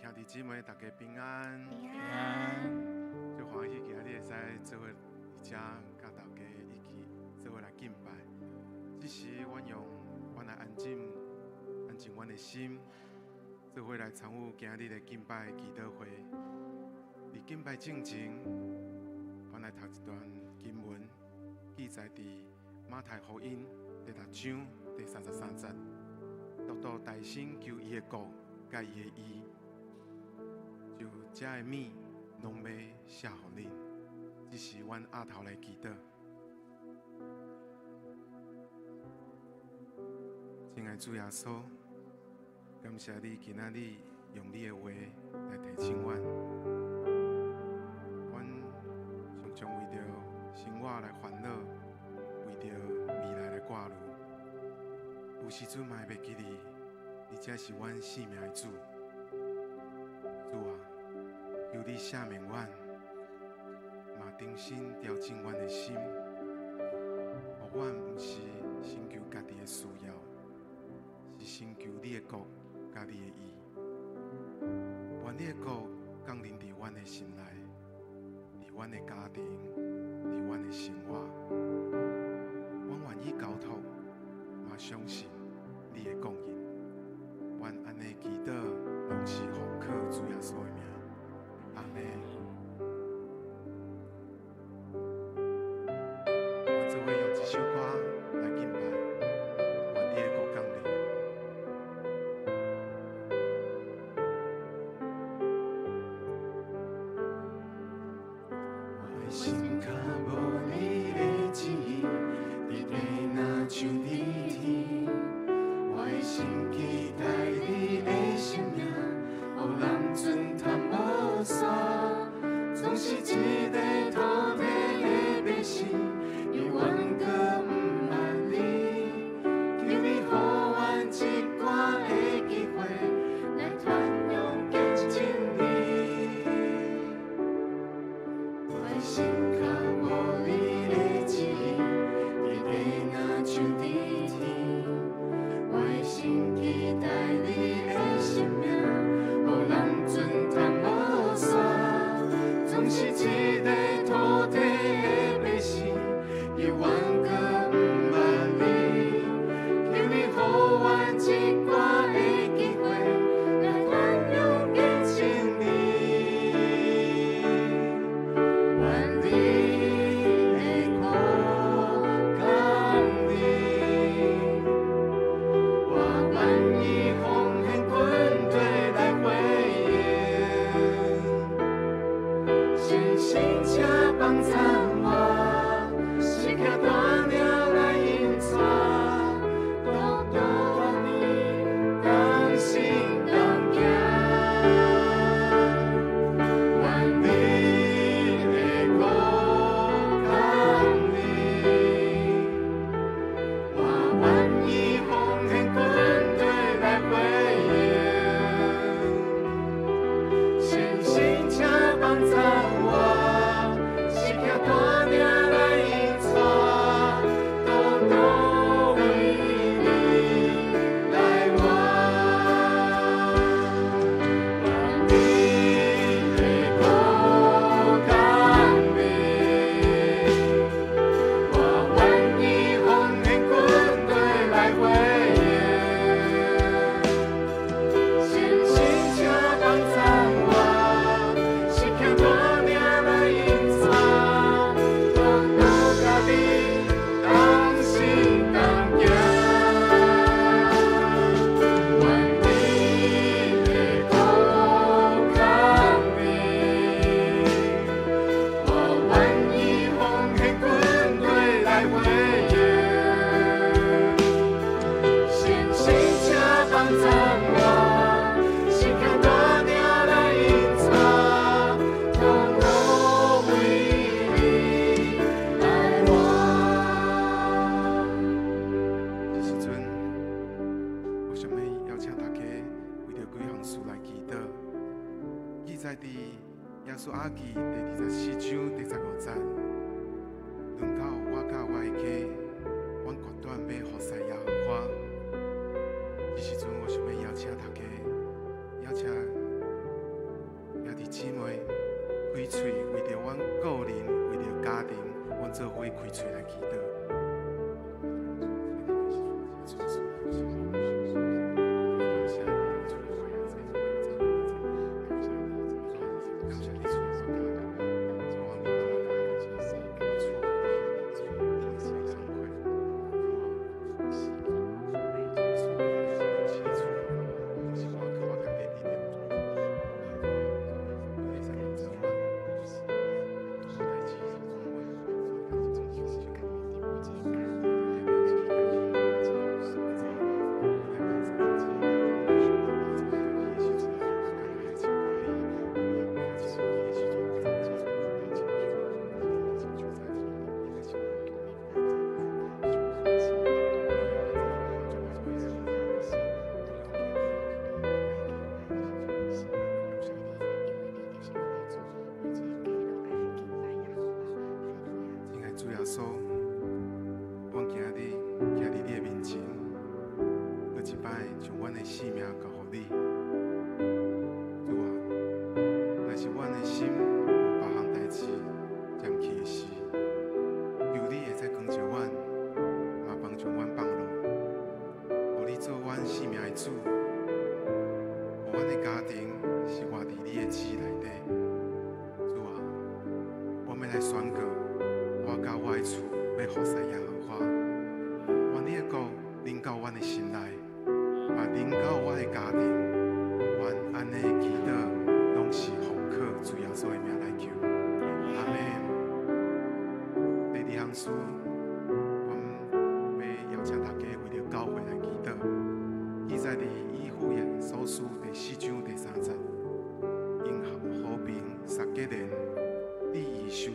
兄弟姊妹，大家平安。平安。最欢喜今日会使做伙而且甲大家一起做伙来敬拜。这时，阮用阮来安静阮的心，做伙来参与今日的敬拜祈祷会。伫敬拜进前，阮来读一段经文，记载伫马太福音第6章第33节，独大心求伊的国，甲伊的义。就这的物，拢要写予恁。这是阮下头来祈祷。亲爱的主耶稣，感谢你今仔日用你的话来提醒阮。阮常常为着生活来烦恼，为着未来来挂虑。有时阵嘛会袂记你才是阮生命的主。主啊，求你赦免阮，嘛重新调整阮的心，互阮毋是先求家己的需要，是先求你的国甲你的义。愿你的国降临伫阮的心内，伫阮的家庭，伫阮的生活。阮愿意交托，嘛相信你的供应。愿安尼祈祷，拢是奉靠主耶稣的名。阿门。我做伙用这首歌来敬拜，愿你的国降临。我的心较无你的旨意，你地若像你天。我的心期待你的生命，予人尊探无煞。总是一个土地的百姓，永远搁毋捌你。求你予阮一寡的机会，来传扬见证你。我的心较无你的旨意，你地若像你天。我的心期待你的生命，予人尊探无煞。总是一个土地的百姓，永远搁毋捌你。求你予阮一寡的机会，来传扬见证你。愿你的国降临。我愿意奉献军队来回应，信心且帮助我，是靠大鸟来引带，独独你同心同行。愿你的国降临，我愿意奉献军队来回应，信心且帮助我，是靠大鸟来引带，独独为你来活。愿你的国降临，我愿意奉献军队来回应，信心且帮助我，是靠大鸟来引带，独独甲你同心同行。愿你的国降临，我愿意奉献军队来回应，信心且帮助我，是靠大鸟来引带，独独为你来活。这时阵，我想要邀请大家为着几项事来祈祷。记载伫耶稣阿记第24章第15节，轮到我甲我的家，阮决断要服侍耶和华。这时阵，我想要邀请大家，邀请开嘴，为着阮个人，为着家庭，阮做伙开嘴来祈祷。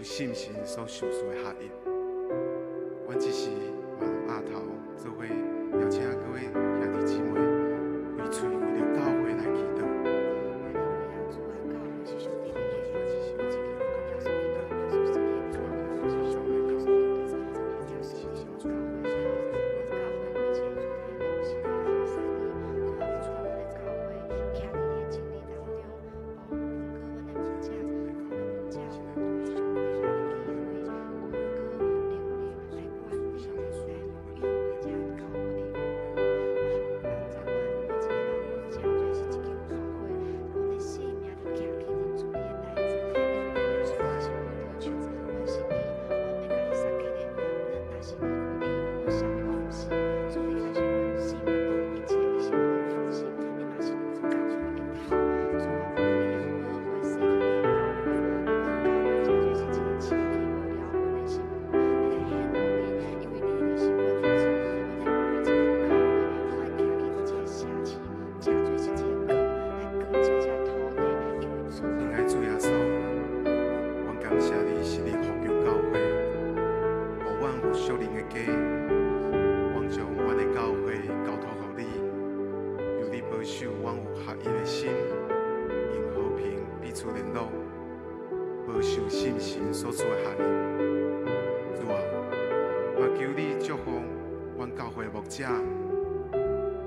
信心所受属的合一，阮只是嘛头做伙邀请各位兄弟姊妹开嘴为着教会来祈祷。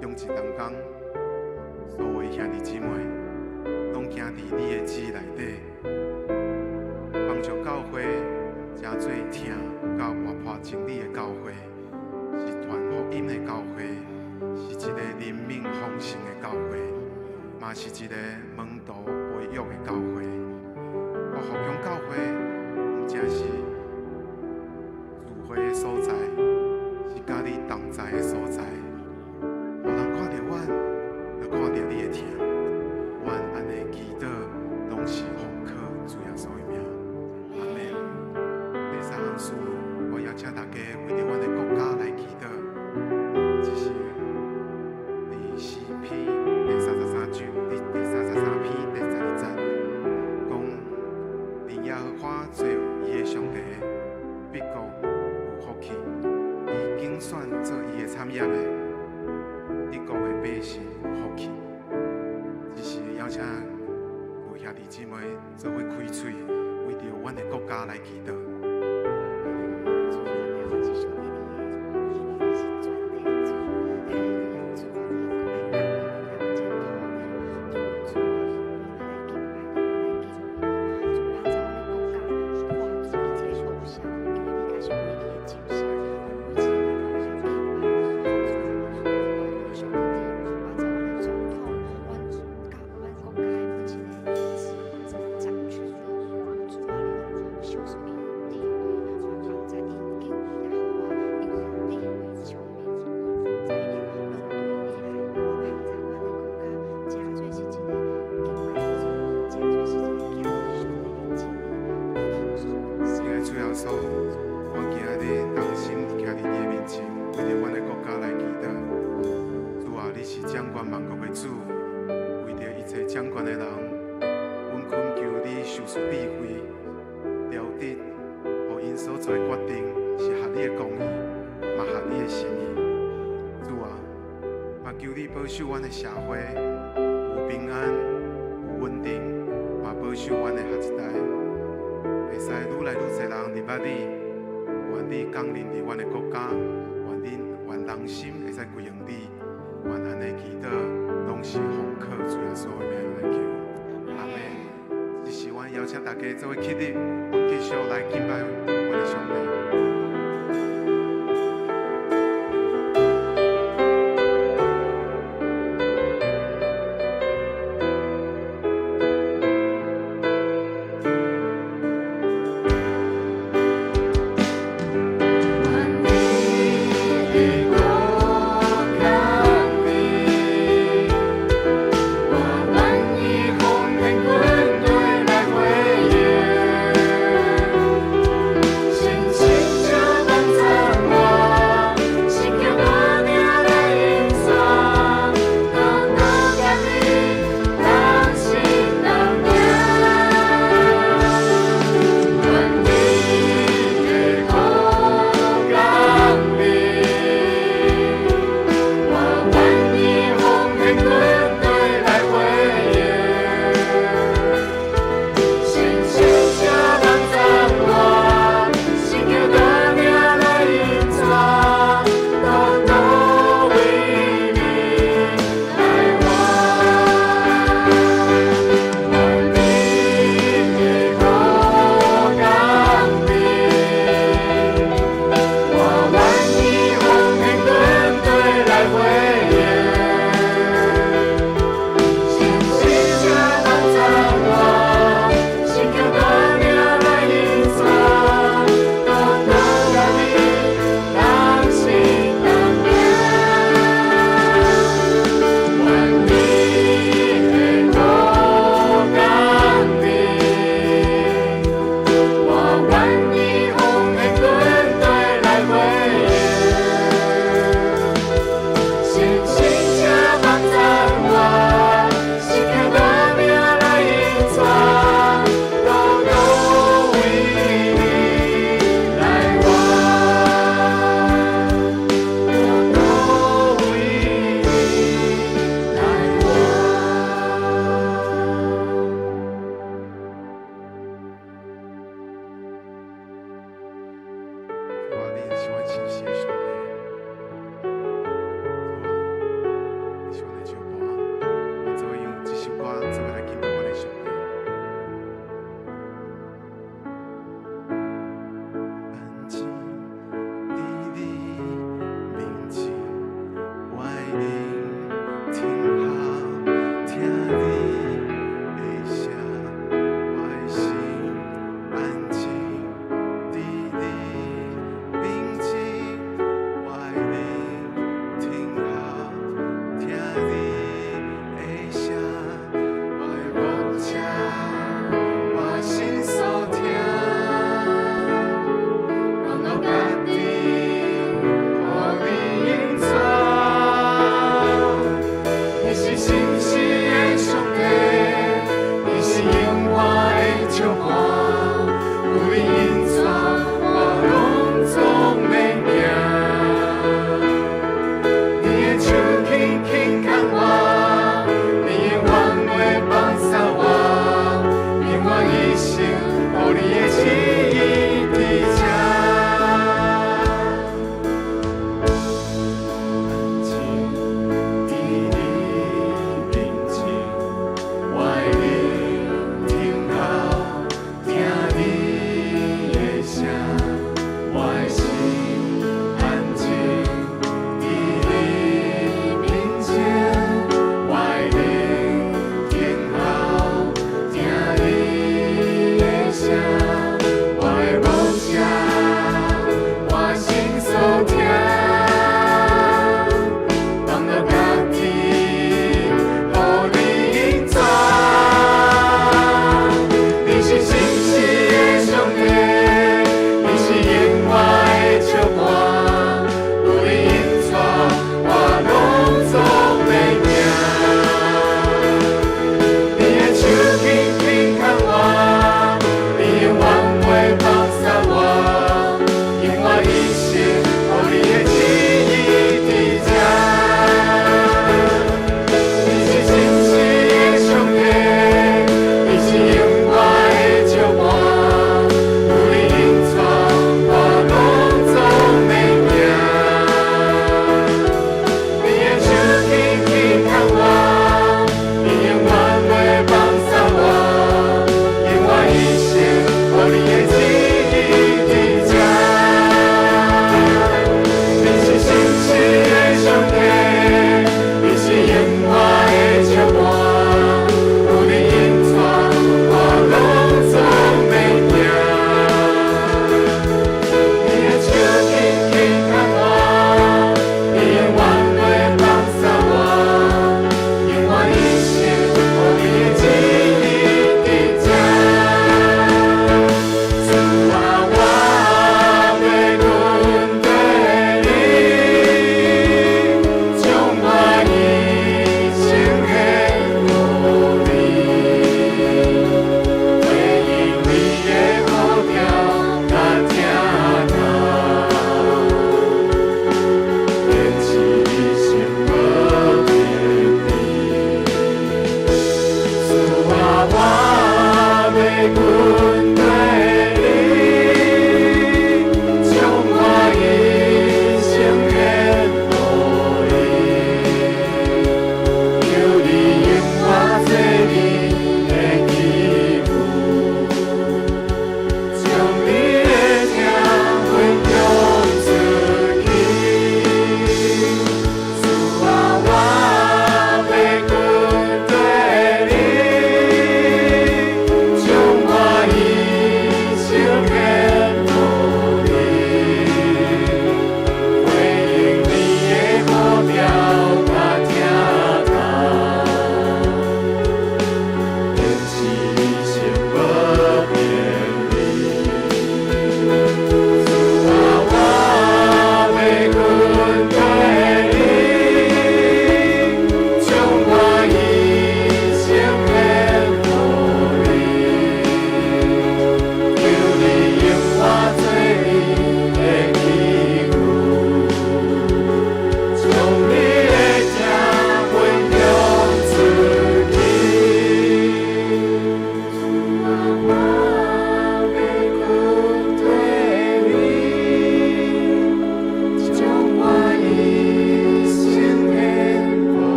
用一当工，所有兄弟姊妹，拢行伫你的旨意内底，帮助教会真做听有够活泼真理的教会，是传福音的教会，是一个人民丰盛的教会，嘛是一个门徒培育的教会。我福强教会，毋只是聚会的所在，是甲你同在的所在。 无人看到阮，就看到你的听。阮安尼祈祷，拢是奉靠主耶稣的名。阿门。第三项事，我邀请大家为着阮的国家来祈祷。这是第四篇第33章，第33篇第12节，讲连耶和华做伊的上帝，必国有福气。伊竞选做伊的产业的。 一国的百姓有福气，只是邀请有兄弟姊妹做伙开嘴，为着阮的国家来祈祷。 主所，我今仔日同心徛伫你的面前，为着阮的国家来祈祷。主啊，你是掌管万国的主，为着一切掌管的人，阮恳求你授出智慧、了得，互因所做的决定是合你的公义，嘛合你的心意。主啊，嘛求你保守阮的社会有平安、有稳定，嘛保守阮的下一代。 会使愈来愈侪人入捌你，愿你降临伫阮的国家，愿人心会使归向你，愿安尼祈祷，拢是奉靠主耶稣的名来求。阿门。这时阮邀请大家做伙起立，阮继续来敬拜阮的上帝。 心情。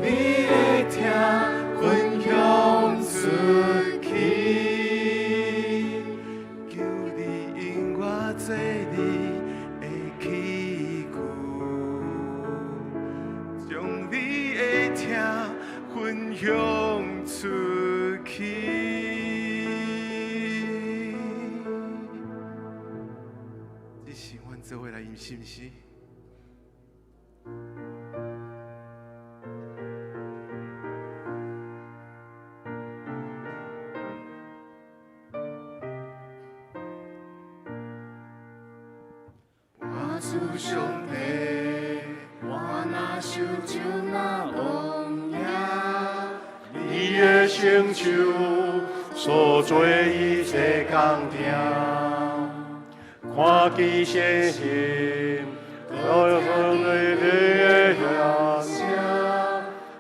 你的疼分享出去，求你因我做你的器具，将你的疼分享出去。这是阮做伙来因是不是？主上帝，我若受就若王爷，你的成就所做一切工程，看见信心，我对你的声声，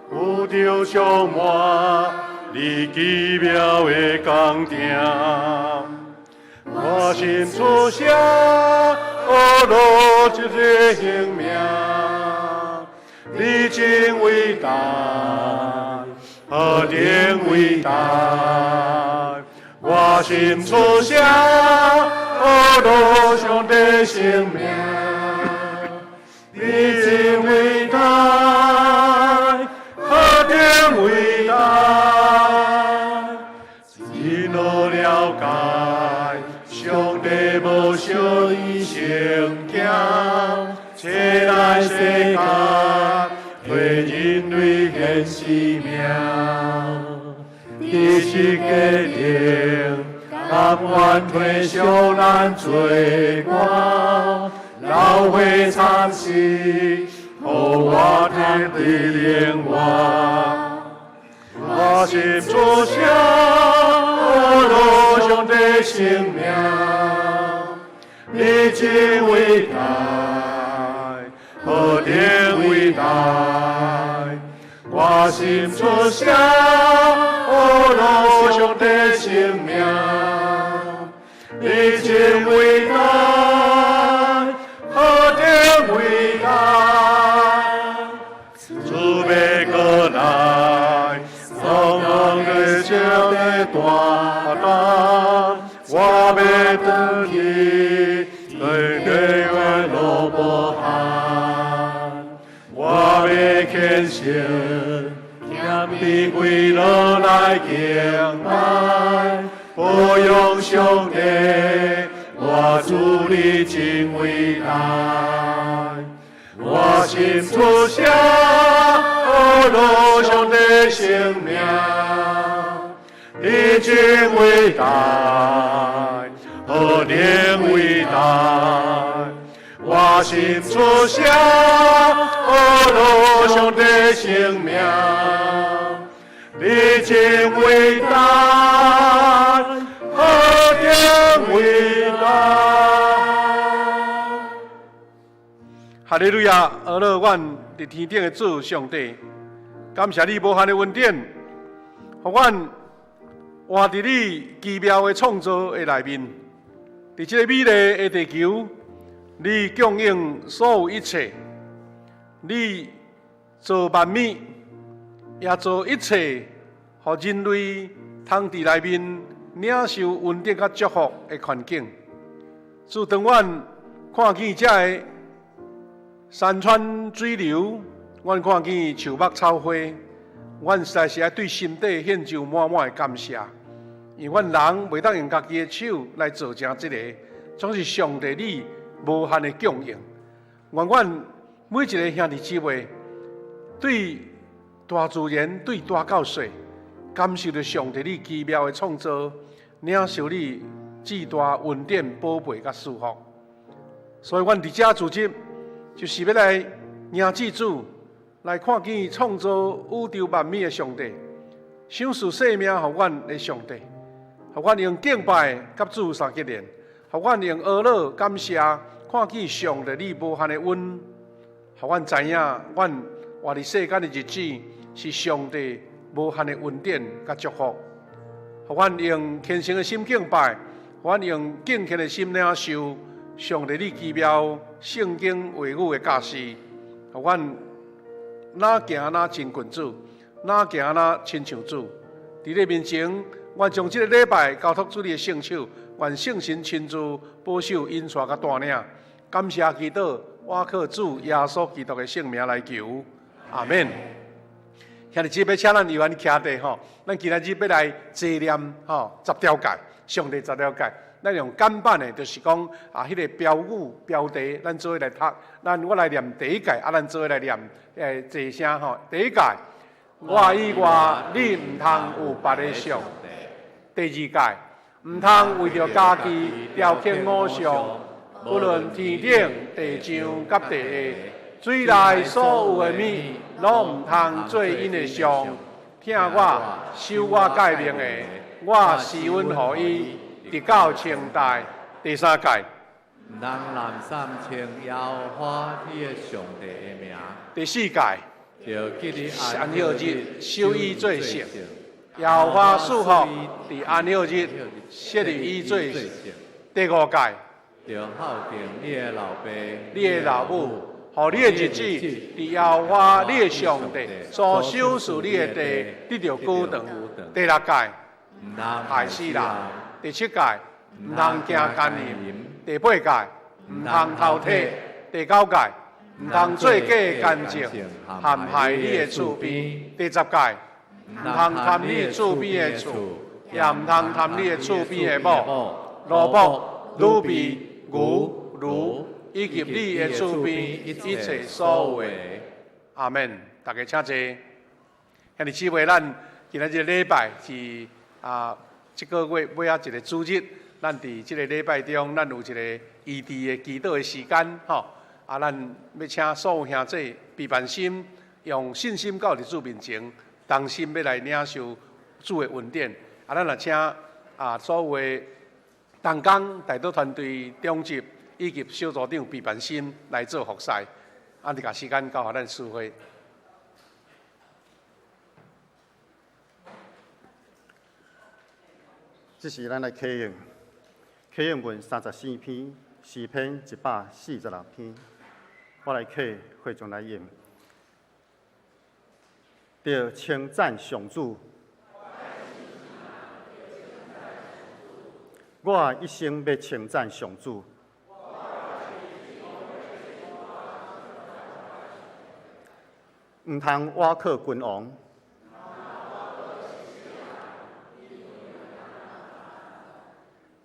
有着充满你奇妙的工程，我心出声。落一个性命，你真伟大，何等伟大！我心出声，落上帝性命，你真伟大，何等伟大！只能了解。上帝无小伊成行，切来世间，为人类献生命。第七决定，甘愿退休咱罪过，老岁参事，予我得力量我心出声，落上帝性命，你真伟大，何等伟大！我心出声，落上帝性命，你真伟大，何等伟大！主要过来。叫你大胆，我要回去，对你我路无限。我要虔诚，谦卑跪落来敬拜，保佑上帝，我主你真伟大。我心出声，落上帝性命。你真伟大，何等伟大！我心出声，落上帝性命。你真伟大，何等伟大！哈利路亚！阿乐，阮伫天顶的主上帝，感谢你无限的恩典，互阮。活伫你奇妙的创造的内面，伫这个美丽的地球，你供应所有一切，你做万物，也做一切，互人类通伫内面领受恩典甲祝福的环境。主，当阮看见这个山川水流，阮看见树木草花。阮实在是爱对心底献上满满的感谢，因为阮人袂当用家己的手来做成这个，总是上帝你无限的供应。愿阮每一个兄弟姊妹对大自然、对大教水，感受着上帝你奇妙的创造，领受你至大恩典、宝贝甲祝福。所以，阮伫遮组织，就是要来迎祭主。来看见创造宇宙万物的上帝，赏赐生命予阮的上帝，予阮用敬拜甲主相结连，予阮用阿乐感谢，看见上帝你无限的恩，予阮知影，阮活伫世间的日子是上帝无限的恩典甲祝福，予阮用虔诚的心敬拜，予阮用敬虔的心领受上帝你奇妙圣经话语的教示，予阮。哪行哪亲近主，哪行哪亲像主。伫你面前，我将这个礼拜交托主你的圣手，愿圣神亲自保守、引带甲带领。感谢祈祷，我靠主耶稣基督的圣名来求，阿免。兄弟姊妹，请咱由咱徛地吼，咱今仔日要来纪念吼10条诫，上帝10条诫。咱用简版的，就是讲迄个标语标题，咱做伙来读。我来念第一诫，咱做伙来念一声吼。第一诫，我以外你唔通有别个想。第二诫，唔通为着家己雕刻偶像，不论天顶、地上甲地下，水内所有的物，拢唔通做因的像。听我守我诫命的，我施恩予伊。直到清代第3届，唔通滥三称耶和华你的上帝的名。第4届，就记日安息日守伊做圣，耶和华赐福伫安息日设立伊做圣。第5届，就孝敬你的老爸、你的老母，互你的日子伫耶和华你的上帝所守属你的地得到久长。第6届，唔通害死人。第7届，唔通行奸淫；第8届，唔通偷窃；第9届，唔通做假干净，陷害你的厝边；第10届，唔通贪你厝边的厝，也唔通贪你的厝边的某、萝卜、女婢、牛、驴，以及你的厝边一切所有的。阿门。大家请坐。兄弟姊妹，咱今仔日礼拜是这个月尾一个主日，咱伫这个礼拜中，咱有一个异地的祈祷的时间，吼。咱要请所有兄弟备办心，用信心到伫主面前，同心要来领受主的恩典。咱也请所有的同工带导团队中级以及小组长备办心来做服侍。你把时间交予咱师会。这是咱来启用，启用文34篇，诗篇146篇。我来启，会众来用。要称赞上主，我一生要称赞上主。唔通倚靠君王。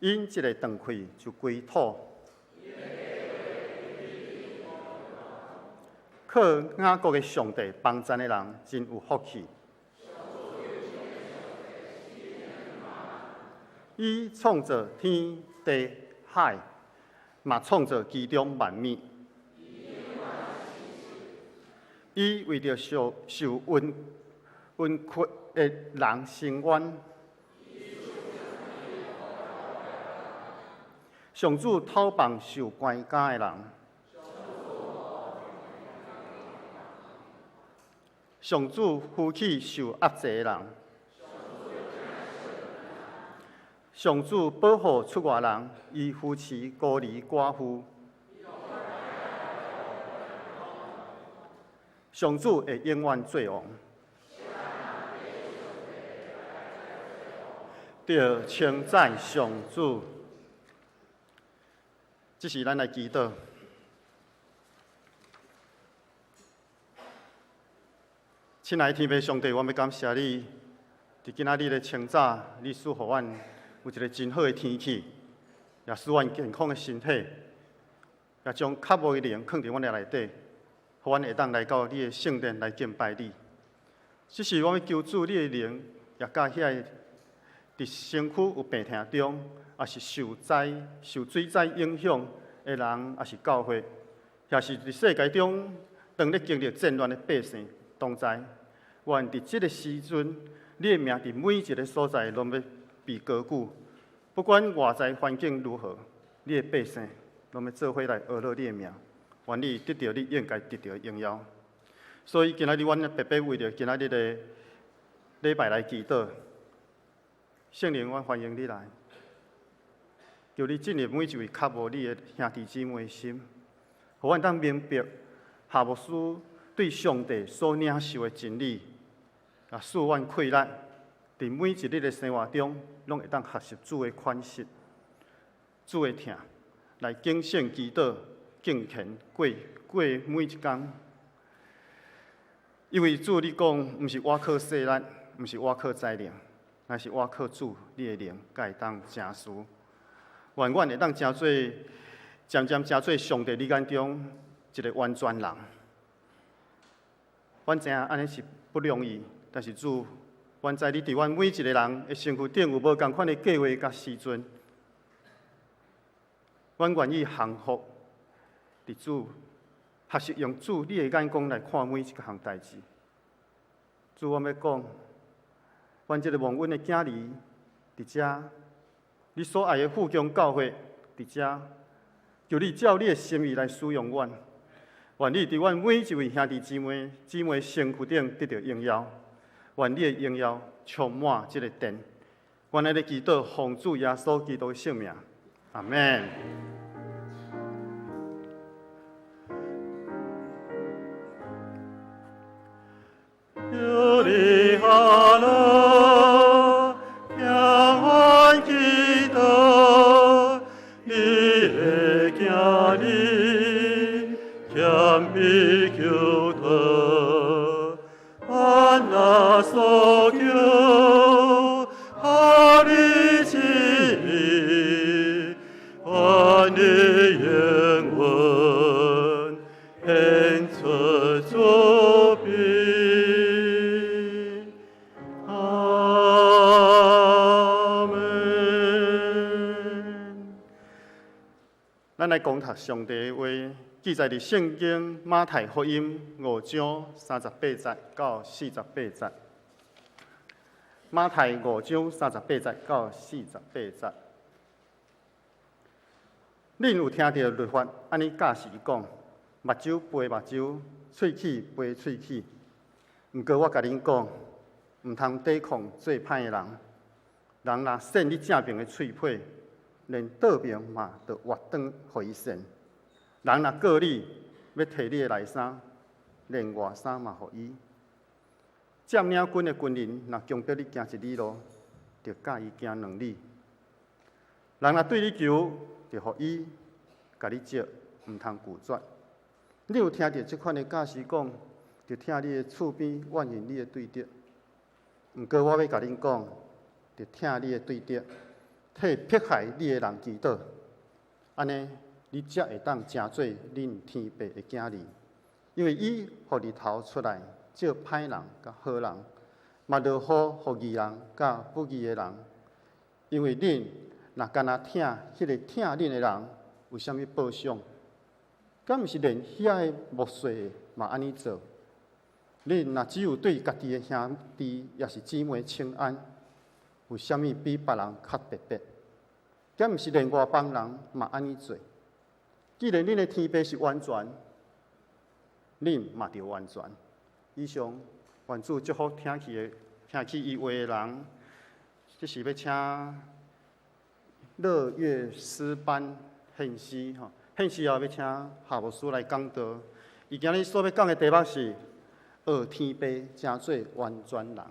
因一个断开就归土，靠雅各的上帝帮赞的人真有福气。伊创造天地海，嘛创造其中万物。伊为着受冤屈的人伸冤。上主讨帮受关押的人，上主扶起受压制的人，上主保护出外人，伊扶持孤儿寡妇，上主会永远做王。要称赞上主。这是咱来祈祷，亲爱的天父上帝，我要感谢你，伫今仔日的清早，你赐予阮有一个真好的天气，也使阮健康的身体，也将较无的灵放伫阮的内底，予阮会当来到你的圣殿来敬拜你。这是我要求主你的灵，也甲遐伫身躯有病痛中。也是受水灾影响的人，也是教会，也是伫世界中当咧经历战乱的百姓同在。愿伫这个时阵，你的名伫每一个所在拢要被高举，不管外在环境如何，你的百姓拢要做伙来学乐你的名，愿你得到你应该得到的荣耀。所以今仔日阮特别为着今仔日的礼拜来祈祷，圣灵，我欢迎你来。求你进入每一位较无你的兄弟姊妹的心，互阮当明白夏牧师对上帝所领受的真理，也使阮快乐，伫每一日的生活中，拢会当学习主的款式、主的疼，来敬献祈祷、敬虔过每一天。因为主你讲，毋是我靠势力，毋是我靠才能，乃是我靠主你的灵，才会当成事。愿阮会当渐渐成做上帝你眼中一个完全人。阮知影安尼是不容易，但是主，阮知你伫阮每一个人的身躯顶有无共款的计划甲时阵，阮愿意降服伫主，学习用主你的眼光来看每一项代志。主，我要讲，阮这个蒙恩的囝儿伫遮，你所爱的富强教会伫遮，求你照你的心意来使用阮。愿你伫阮每一位兄弟姊妹身躯顶得到荣耀，愿你的荣耀充满这个殿。愿咱的祈祷奉主耶稣基督的圣名，阿门。咱来讲读上帝的话，记载伫圣经马太福音5章38节到48节。马太5章38节到48节。恁有听到律法安尼教示讲：目睭陪目睭，喙齿陪喙齿。毋过我甲恁讲，毋通抵抗做歹的人。人若扇你正面的喙皮，连倒面嘛，就活转互伊扇。人若告你，要摕你的内衫，连外衫嘛互伊。占领军的军人若强迫你行一里路，就教伊行2里。人若对你求，就互伊甲你借，毋通拒绝。你有听到即款的教师讲，就听你的厝边怨言你的对敌。毋过我要甲恁讲，就听你的对敌。替迫害你的人祈祷，安尼你才会当成做恁天父的囝儿。因为伊互日头出来，照歹人甲好人，嘛落雨互义人甲不义的人。因为恁若干那听迄个听恁的人，有啥物报赏？敢毋是连遐个木屑嘛安尼做？恁若只有对家己的兄弟也是姊妹请安，有啥物比别人较特别？敢毋是连外邦人嘛安尼做？既然恁的天父是完全，恁嘛着完全。以上，愿主祝福听去伊话的人。这是要请乐乐诗班献诗吼，献诗后要请夏牧师来讲道。伊今日所要讲的题目是学天父成做完全人。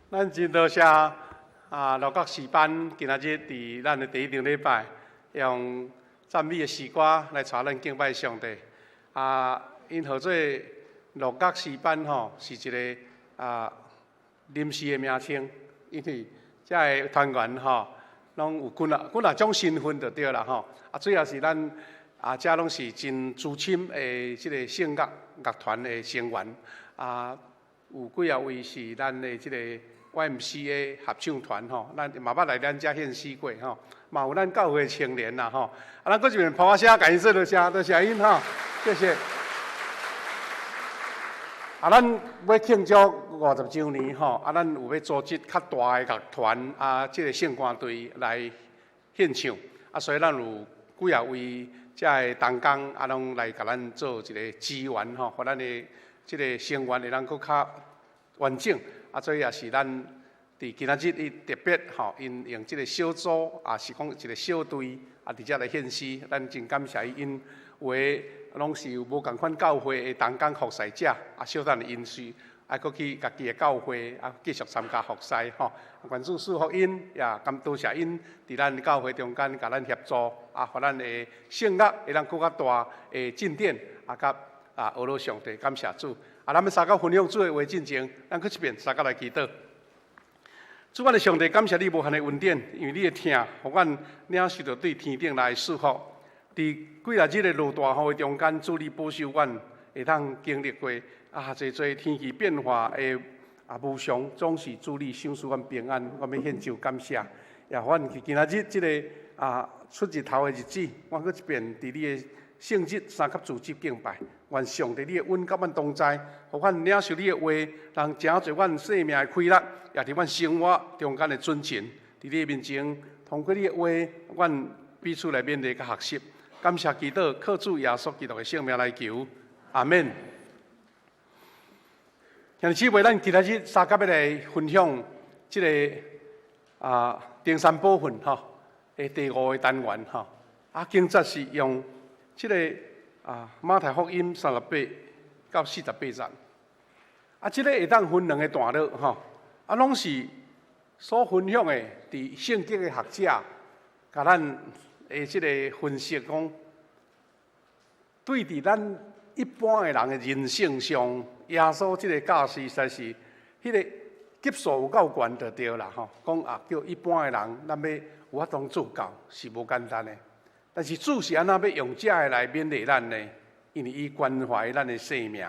咱真多谢六角诗班今仔日伫咱的第一场礼拜，用赞美的诗歌来带咱敬拜上帝。因号做六角诗班吼，是一个临时的名称，因为遮个团员吼，拢有几啊种身份就对啦吼。主要是咱遮拢是真资深的即个圣乐团的成员。有几啊位是咱的即个 YMCA 合唱团吼，咱嘛捌来咱遮献诗过吼，嘛有咱教会的青年啦吼。咱搁一遍拍声，感谢多谢多谢因吼，谢谢。咱要庆祝50周年吼，咱有要组织较大的乐团即个圣歌队来献唱，所以咱有几啊位遮的同工拢来甲咱做一个支援吼，互咱的即个成员会当搁较完整。所以也是咱伫今仔日特别吼，因用即个小组是讲一个小队伫遮来献诗，咱真感谢因有诶。拢是有无共款教会的同工服侍者，小等的因需，搁去家己的教会继续参加服侍吼。愿主赐福因，也感多谢因伫咱教会中间甲咱协助，互咱的圣乐会当更较大的进展，甲学罗上帝感谢主。咱要三角分享主的话进前，咱搁一遍三角来祈祷。主我的上帝，感谢你无限的恩典，因为你的听，互阮领受到对天顶来的祝福。伫几啊日的落大雨的中间，主你保守阮，会当经历过侪天气变化的无常，总是主你赏赐阮平安，我要献上感谢。也阮今仔日即个出日头的日子，我搁一遍伫你的圣日三甲主祭敬拜，愿上帝你的恩甲阮同在，互阮领受你的话，让成就阮生命的快乐，也伫阮生活中间的尊前，伫你的面前，通过你的话，阮彼此来勉励甲学习。感谢祈祷，靠主耶稣基督的圣名来求，阿门。兄弟姊妹，咱今仔日三甲要来分享即个登山宝训吼的第5个单元吼。经节是用即个马太福音38到48章。即个会当分2个段落吼，拢是所分享的伫圣经的学者，甲咱即个分析讲，对伫咱一般的人的人性上，耶稣即个教示实在是迄个级数有够悬就对啦吼。讲叫一般的人，咱要有法当做到是无简单的。但是主是安怎要用这个来勉励咱呢？因为伊关怀咱的生命，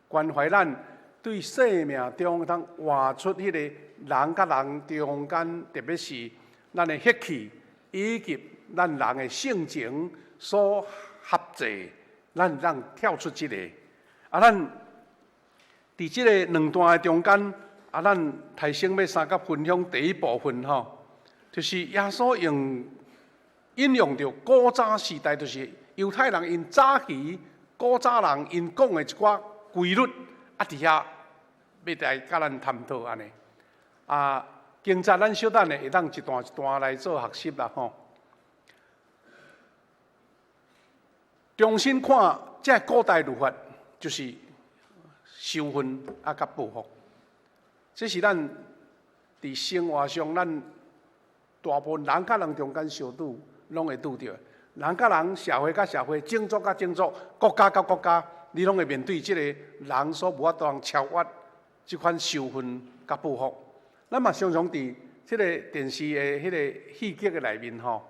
关怀咱对生命中当活出迄个人甲人中间，特别是咱的血气以及咱人的性情所合制，咱让跳出这个。咱伫这个2段的中间，咱提升要三甲分享第一部分吼，就是耶稣引用着古早时代，就是犹太人因早期古早人因讲的一寡规律，伫遐要来甲咱探讨安尼。经节咱小等的会当一段一段来做学习啦吼。重新看这古代律法，就是受训甲报复，这是咱伫生活上咱大部分人甲人中间相拄，拢会拄到。人甲人、社会甲社会、种族甲种族、国家甲国家，你拢会面对这个人所无法当超越这款受训甲报复。咱嘛常常伫这个电视的迄个戏剧的内面吼，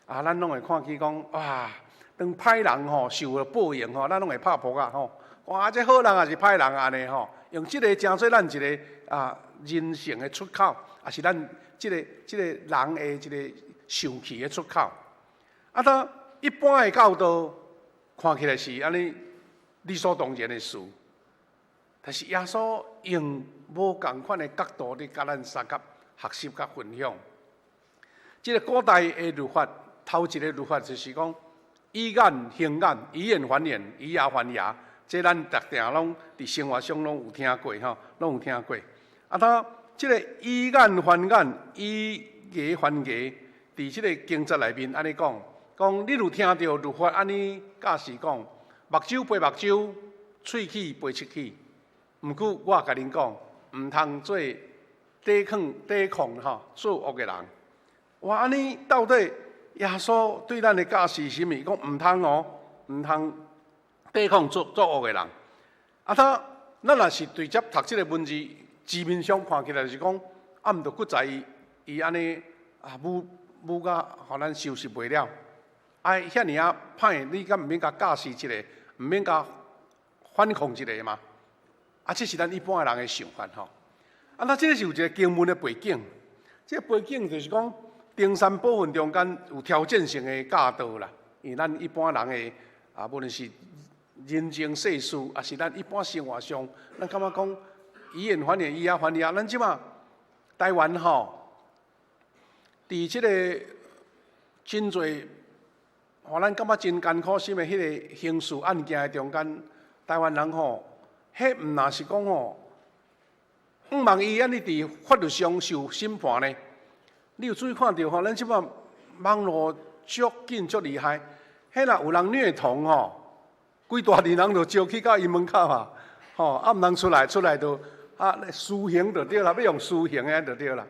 咱拢会看见讲哇。当歹人吼受了报应吼，咱拢会拍扑啊吼。哇，这好人也是歹人安尼吼，用这个诚做咱一个人性的出口，也是咱这个人的一个生气的出口。他一般的教导看起来是安尼理所当然的事，但是耶稣用无同款的角度咧，甲咱三甲学习甲分享。这个古代的律法，头一个律法就是讲。以眼行眼，以眼还眼，以牙还牙，这咱逐定拢伫生活上拢有听过吼，拢有听过。他即个以眼还眼，以牙还牙，伫即个经节内面安尼讲，你有听到律法安尼教示讲，目睭陪目睭，喙齿陪喙齿。毋过我甲恁讲，毋通做抵抗作恶的人。哇，安尼到底耶稣对咱的教示是啥物？讲唔通哦，唔通抵抗作恶的人。啊，咱若是对接读这个文字，字面上看起来就是讲，啊，毋着搁在伊安尼啊武甲互咱收拾袂了。啊，遐尔啊歹，你敢毋免甲教示一个，毋免甲反抗一个嘛？啊，这是咱一般的人的想法吼。啊，那这个是有一个经文的背景，这个背景就是讲，登山宝训中间有挑战性的教导啦。因为咱一般人的啊，无论是人情世事，也是咱一般生活上，咱感觉讲以言还言，以牙还牙。咱即马台湾吼，伫即个真侪，互咱感觉真艰苦心的迄个刑事案件的中间，台湾人吼。迄毋若是讲吼，毋望伊安尼伫法律上受审判呢？你有注意看到吼？咱即摆网络足紧足厉害，迄若有人虐童吼，规大人人就招去到伊门口啊，吼啊毋通出来就啊私刑就对啦，要用私刑的就对啦，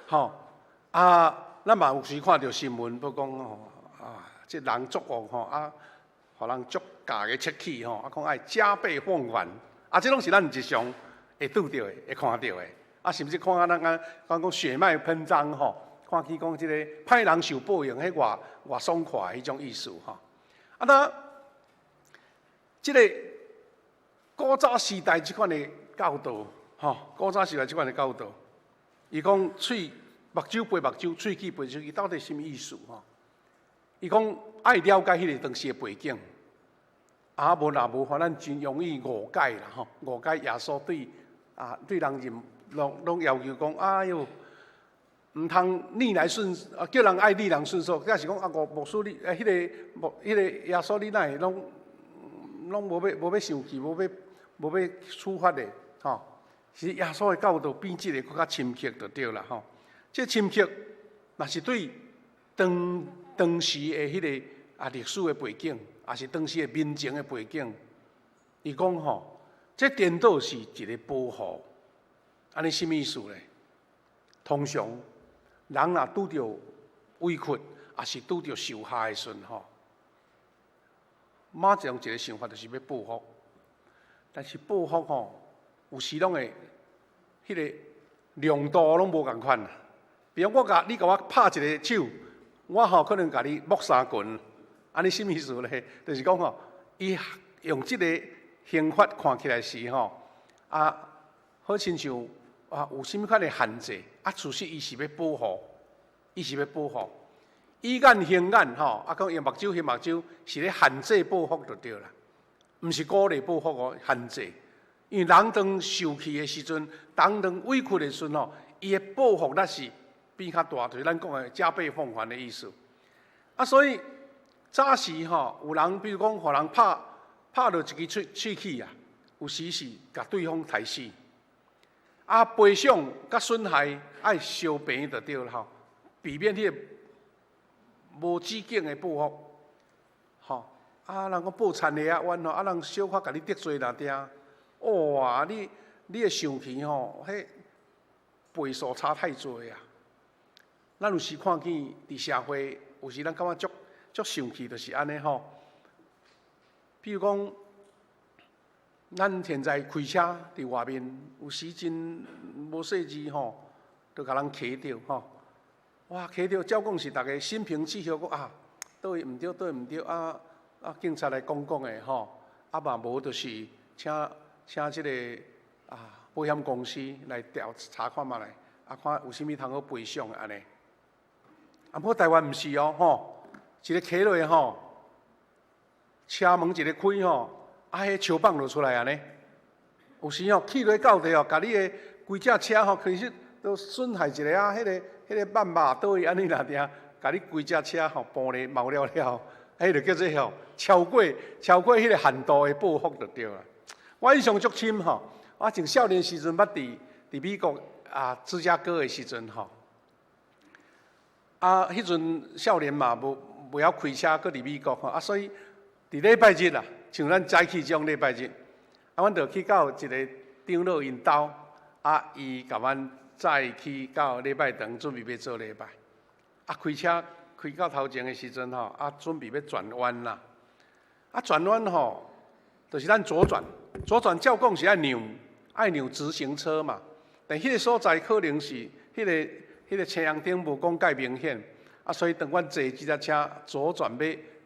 吼啊，咱嘛有时看到新闻，不讲吼啊，即人作恶吼啊，互人足假嘅切气吼，啊讲爱加倍奉还。啊，这拢是咱日常会拄到的、会看到的。啊，甚至看啊，咱讲血脉喷张吼，看起讲即个歹人受报应，迄偌爽快迄种意思吼。啊，那即个古早时代即款的教导，吼，古早时代即款的教导，伊讲目睭陪目睭，喙齿陪喙齿，到底什么意思吼？伊讲爱了解迄个当时的背景。啊，无互咱真容易误解啦吼，误解耶稣对人拢要求讲，哎哟，毋通逆来顺啊，叫人爱逆来顺受，假是讲啊，牧师你迄个耶稣你哪会拢无要生气，无要处罚的吼。其实耶稣的教导比即个更较深刻就对啦吼。这深刻，若是对当时的迄个历史的背景。也是当时的民情的背景，伊讲吼，这颠倒是一个保护，安尼什么意思呢？通常人若拄着委屈，也是拄着受害的时阵吼，马上一个想法就是要报复，但是报复吼，有时拢会迄个量度拢无共款。比如你甲我拍一个手，我吼可能甲你摸3拳。安尼什么意思咧？就是讲吼，伊用即个刑法看起来是吼啊，好亲像啊有甚物款的限制啊，其实伊是要保护，伊是要保护。以眼行眼吼，啊讲用目睭行目睭，是咧限制报复就对啦，毋是鼓励报复哦，限制。因为人当受气的时阵，人当委屈的时阵吼，伊的报复那是比较大，就是咱讲的加倍奉还的意思。啊，所以。早时吼，有人比如讲，互人拍落一支喙齿啊，有时是甲对方杀死。啊，赔偿甲损害爱相平就对了吼，避免迄个无止境的报复。吼，啊，人讲报残的啊冤吼，啊人小可甲你得罪哪定，哇，你的生气吼，迄倍数差太多啊。咱有时看见伫社会，有时咱感觉足生气，就是安尼吼。比如讲，咱现在开车伫外面，有时真无细致吼，就甲人骑着吼。哇，骑着，照讲是大家心平气和，讲啊，倒位毋对，倒位毋对啊！警察来讲的吼，啊嘛无就是请即个保险公司来调查看卖来，啊看有啥物通好赔偿的安尼。啊，不过台湾毋是哦吼。一个骑落去吼，车门一个开吼，啊，迄树棒落出来安尼。有时吼，去落到地吼，甲你的规只车吼，其实都损害一个啊，迄个半马倒去安尼若定，甲你规只车吼玻璃毛了了，迄就叫做吼超过迄个限度的报复就对啦。我印象足深吼，我从少年时阵捌伫美国芝加哥的时阵吼，迄阵少年嘛袂晓开车，搁伫美国吼，所以伫礼拜日啦，像咱早起这种礼拜日，阮就去到一个长老因兜，伊甲阮早起到礼拜堂，准备要做礼拜。啊，开车开到头前的时阵吼，啊，准备要转弯啦。啊，转弯吼，就是咱左转，左转照讲是爱让直行车嘛。但迄个所在可能是迄个车阳顶无讲介明显，啊，所以当阮坐几只车左转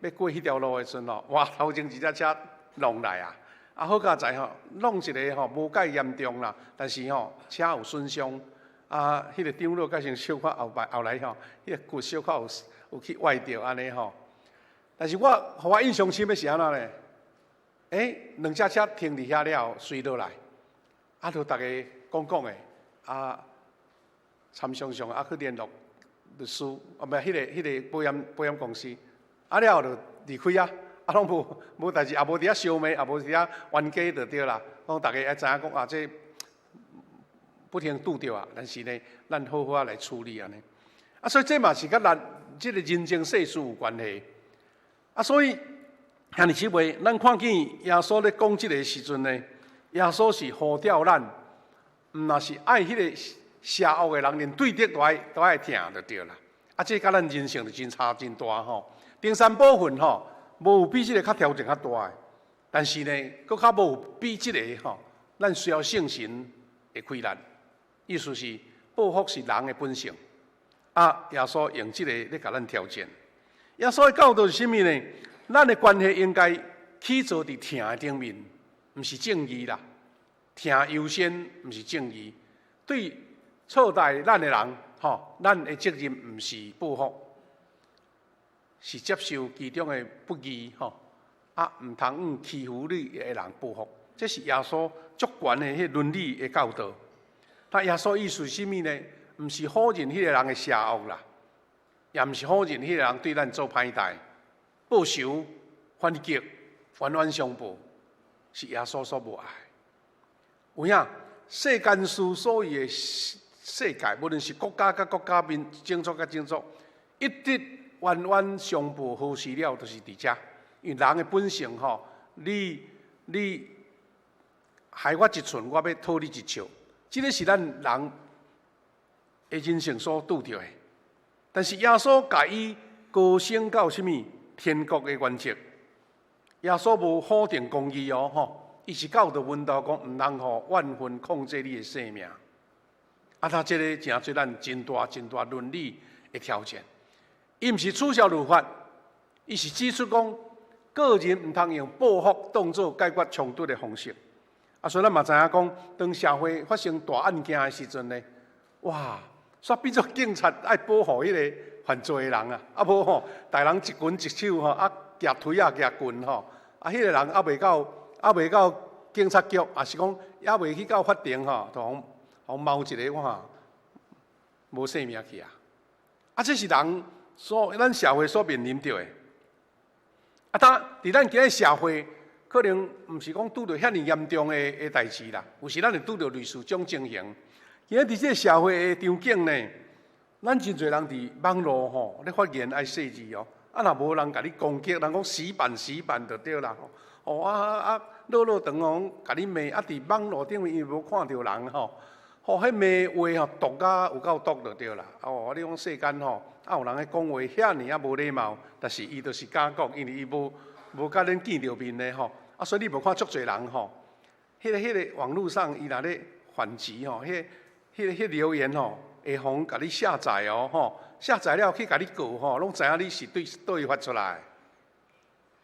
要过迄条路的时阵吼，哇，头前一只车弄来啊！啊，好佳在吼，弄一个吼无介严重啦，但是吼车有损伤，啊，迄个张路改成小可后来吼，迄个骨小可有去歪掉安尼吼。但是互我印象深的是安怎呢？两只车停伫遐了，随落来，啊，就大家讲的，啊，参详啊去联络律师，啊，不，迄个保险公司，啊了就离开啊。啊，拢无代志，也无伫遐烧煤，也无伫遐冤家就对啦。讲大家爱知影讲啊，这不停拄着啊，但是呢，咱好好来处理安尼。啊，所以这嘛是甲咱这个人情世事有关系。啊，所以兄弟姊妹，咱看见耶稣咧讲这个时阵呢，耶稣是呼召咱，若是爱迄个邪恶的人，连对敌都爱听就对啦。啊，这甲咱人性就真差真大吼。第三部分吼。无有比这个较条件较大的，但是呢，佫较无有比这个吼，咱需要圣神会开咱。意思是报复是人的本性，啊，耶稣用这个咧甲咱调整。耶稣的教导是啥物呢？咱的关系应该起造伫听的顶面，毋是正义啦。听优先，毋是正义。对错待咱的人，吼，咱的责任毋是报复。是接受其中的不义吼，啊，毋通欺负你的人报复，这是耶稣足悬的迄伦理的教导。但耶稣意思是啥物呢？毋是否认迄个人的邪恶啦，也毋是否认迄个人对咱做歹代，报仇、反击、冤相报，是耶稣所无爱。有影世间事所有的世界，无论是国家甲国家、种族甲种族，一直。冤相报何时了？就是伫遮，因为人的本性吼，你害我一寸，我要讨你一尺。这个是咱人的人性所拄着的。但是耶稣甲伊高升到什么天国的原则？耶稣无否定公义哦，吼，伊是教导阮道讲，毋通互怨恨控制你的生命。啊，他这个真做咱真大伦理的条件。伊毋是取消律法，伊是指出讲，个人毋通用报复当作解决冲突的方式。啊，所以咱嘛知影讲，当社会发生大案件的时阵呢，哇，煞变作警察爱保护迄个犯罪的人啊，啊无吼，大人一拳一手吼，啊夹腿啊夹棍吼，啊迄个人未到警察局，也是讲也未去到法庭吼，就互猫一个哇，无性命去啊！啊，这是人。咱社会所面临着的，啊，伫咱今日社会，可能毋是讲拄着遐尼严重的代志啦，有时咱会拄着类似种情形。今日伫这个社会的场景呢，咱真侪人伫网络吼咧发言爱细字哦，啊，若无人甲你攻击，人讲死板就对啦吼，哦落长哦，甲你骂，啊，伫网络顶面伊无看到人吼，吼，迄骂话吼毒甲有够毒就对啦，哦，你讲世间吼。啊，有人咧讲话遐尼啊无礼貌，但是伊就是假讲，因为伊无甲恁见着面咧吼。啊，所以你无看足侪人吼，迄个网络上伊若咧反击吼，迄留言吼，会互甲你下载哦吼，下载了去甲你告吼，拢知影你是对伊发出来。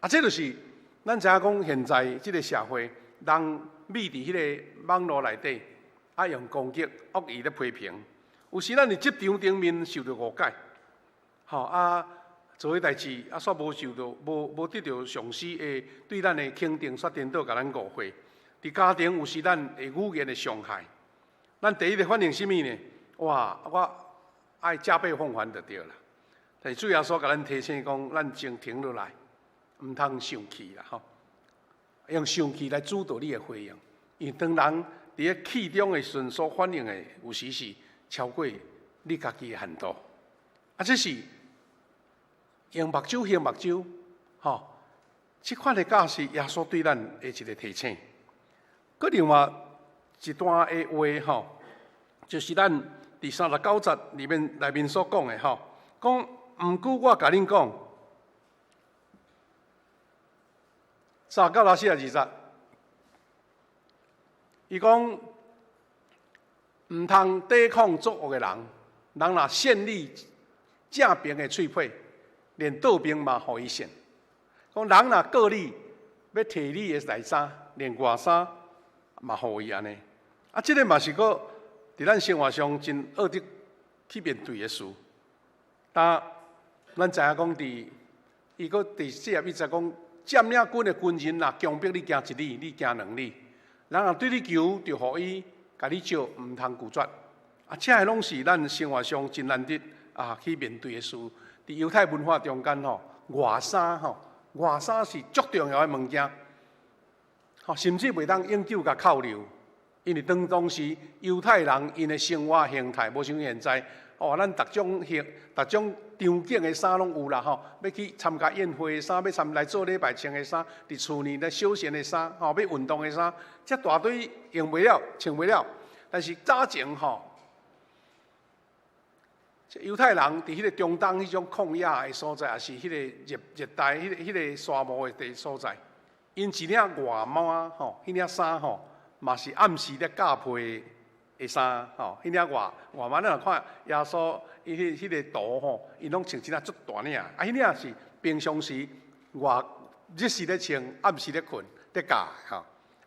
啊，这就是咱知影讲现在即个社会，人秘伫迄个网络内底，啊用攻击、恶意咧批评，有时咱伫职场顶面受到误解。吼啊，做迄代志啊，煞无受到无得到上司的对咱的肯定，煞颠倒甲咱误会。伫家庭有时咱的语言的伤害，咱第一个反应什么呢？哇，我爱加倍奉还就对啦。但是主要所甲咱提醒讲，咱先停落来，毋通生气啦吼。用生气来主导你的回应，因为当人伫咧气中的时阵所反应的，有时是超过你家己的限度。啊，这是。用目睭行目睭，吼！即款的教是耶稣对咱的一个提醒。搁另外一段的话，吼，就是咱第39节里面所讲的吼，讲毋过我甲恁讲，39到42节，伊讲毋通抵抗作恶的人，人若献立正平的喙皮，连倒兵嘛互伊献。讲人若告你，要摕你的内衫，连外衫嘛互伊安尼。啊，这个嘛是个伫咱生活上真恶得去面对的事。但咱知影讲伊个第41节讲，占领军的军人若强迫你行1里，你行2里，人若对你求，就互伊甲你借，毋通拒绝。啊，这个拢是咱生活上真难得去面对的事。伫犹太文化中间吼，外衫是足重要的物件，甚至袂当永久甲扣留。因为当时犹太人因的生活形态无像现在，咱逐种场景的衫拢有啦，要去参加宴会的衫，要来做礼拜穿的衫，伫厝内咧休闲的衫，要运动的衫，这大堆用袂了，穿袂了。但是早前犹太人伫迄个中东迄种旷野的所在，也是迄个热带迄个沙漠的所在，因一领外帽迄领衫嘛是暗时咧架配的衫迄领外帽，咱若看耶稣迄个图因拢穿真啊足大领，迄领是平常时日时咧穿，暗时咧困咧架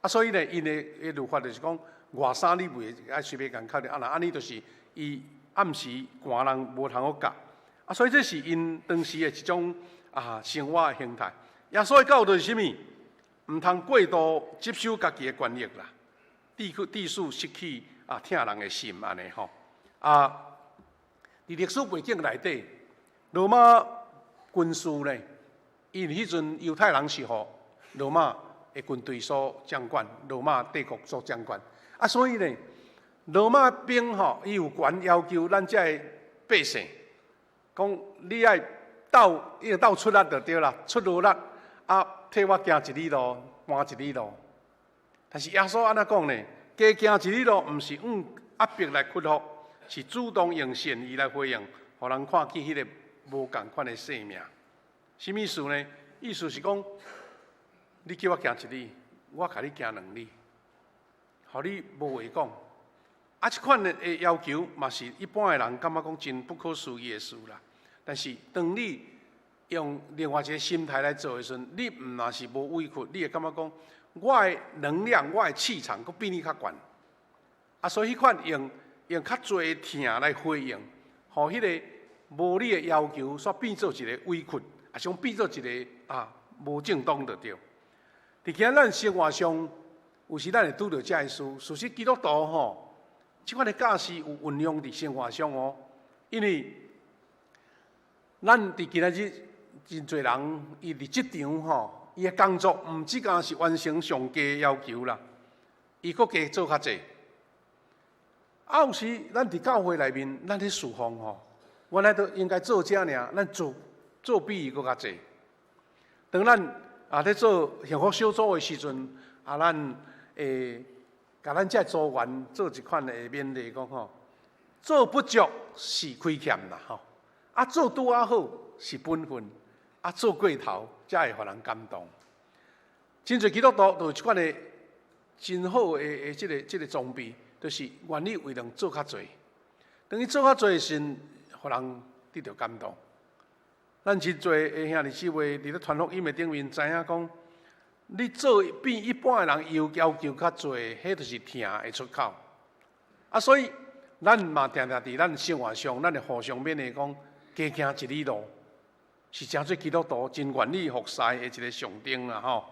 所以呢，因的律法就是讲，外衫你袂爱随便共扣安尼就是伊。暗时寒人无通好夹，所以这是因当时的一种生活的形态。耶稣的教导是啥物？毋通过度接受家己的权力啦，致使失去疼人的心安尼吼。伫历史背景内底，罗马军事呢，因迄阵犹太人是互罗马的军队所掌管，罗马帝国所掌管，所以呢。罗马兵伊有权要求咱遮个百姓，讲你爱斗出力就对啦，出劳力替我行1里路，换1里路。但是耶稣安怎讲呢？加行1里路，毋是压迫来屈服，是主动用善意来回应，互人看见迄个无共款的生命。什么意思呢？意思是讲，你叫我行1里，我甲你行2里，互你无话讲。这款的要求嘛是一般的人感觉讲真不可思议的事啦。但是当你用另外一个心态来做的时阵，你毋若是无委屈，你会感觉讲我的能量、我的气场，佫比你较悬。所以迄款用较侪的疼来回应，互迄个无理的要求煞变做一个委屈，像变做一个无正当就对。伫今咱生活上，有时咱会拄到这个事，事实基督徒这款的教示有运用伫生活上因为咱伫今仔日真侪人，伊伫职场伊的工作毋只干是完成上低的要求啦，伊佫加做较济。有时咱伫教会内面，咱咧侍奉原来都应该做这尔，咱做比伊佫较济。当咱咧做幸福小组的时阵，咱甲咱这组员做一款的勉励，讲做不足是亏欠啦做拄好是本分，做过头才会互人感动。真侪基督徒都有一款的真好的这个装备，就是愿意为人做较侪。当伊做较侪时，互人得到感动。咱真侪的兄弟姊妹伫咧传福音的顶面知影讲。你做比一般的人要求较侪，迄就是疼的出口。所以咱嘛常常伫咱生活上，咱会互相勉励讲，加行1里路，是真做基督徒真愿意服侍的一个象征啦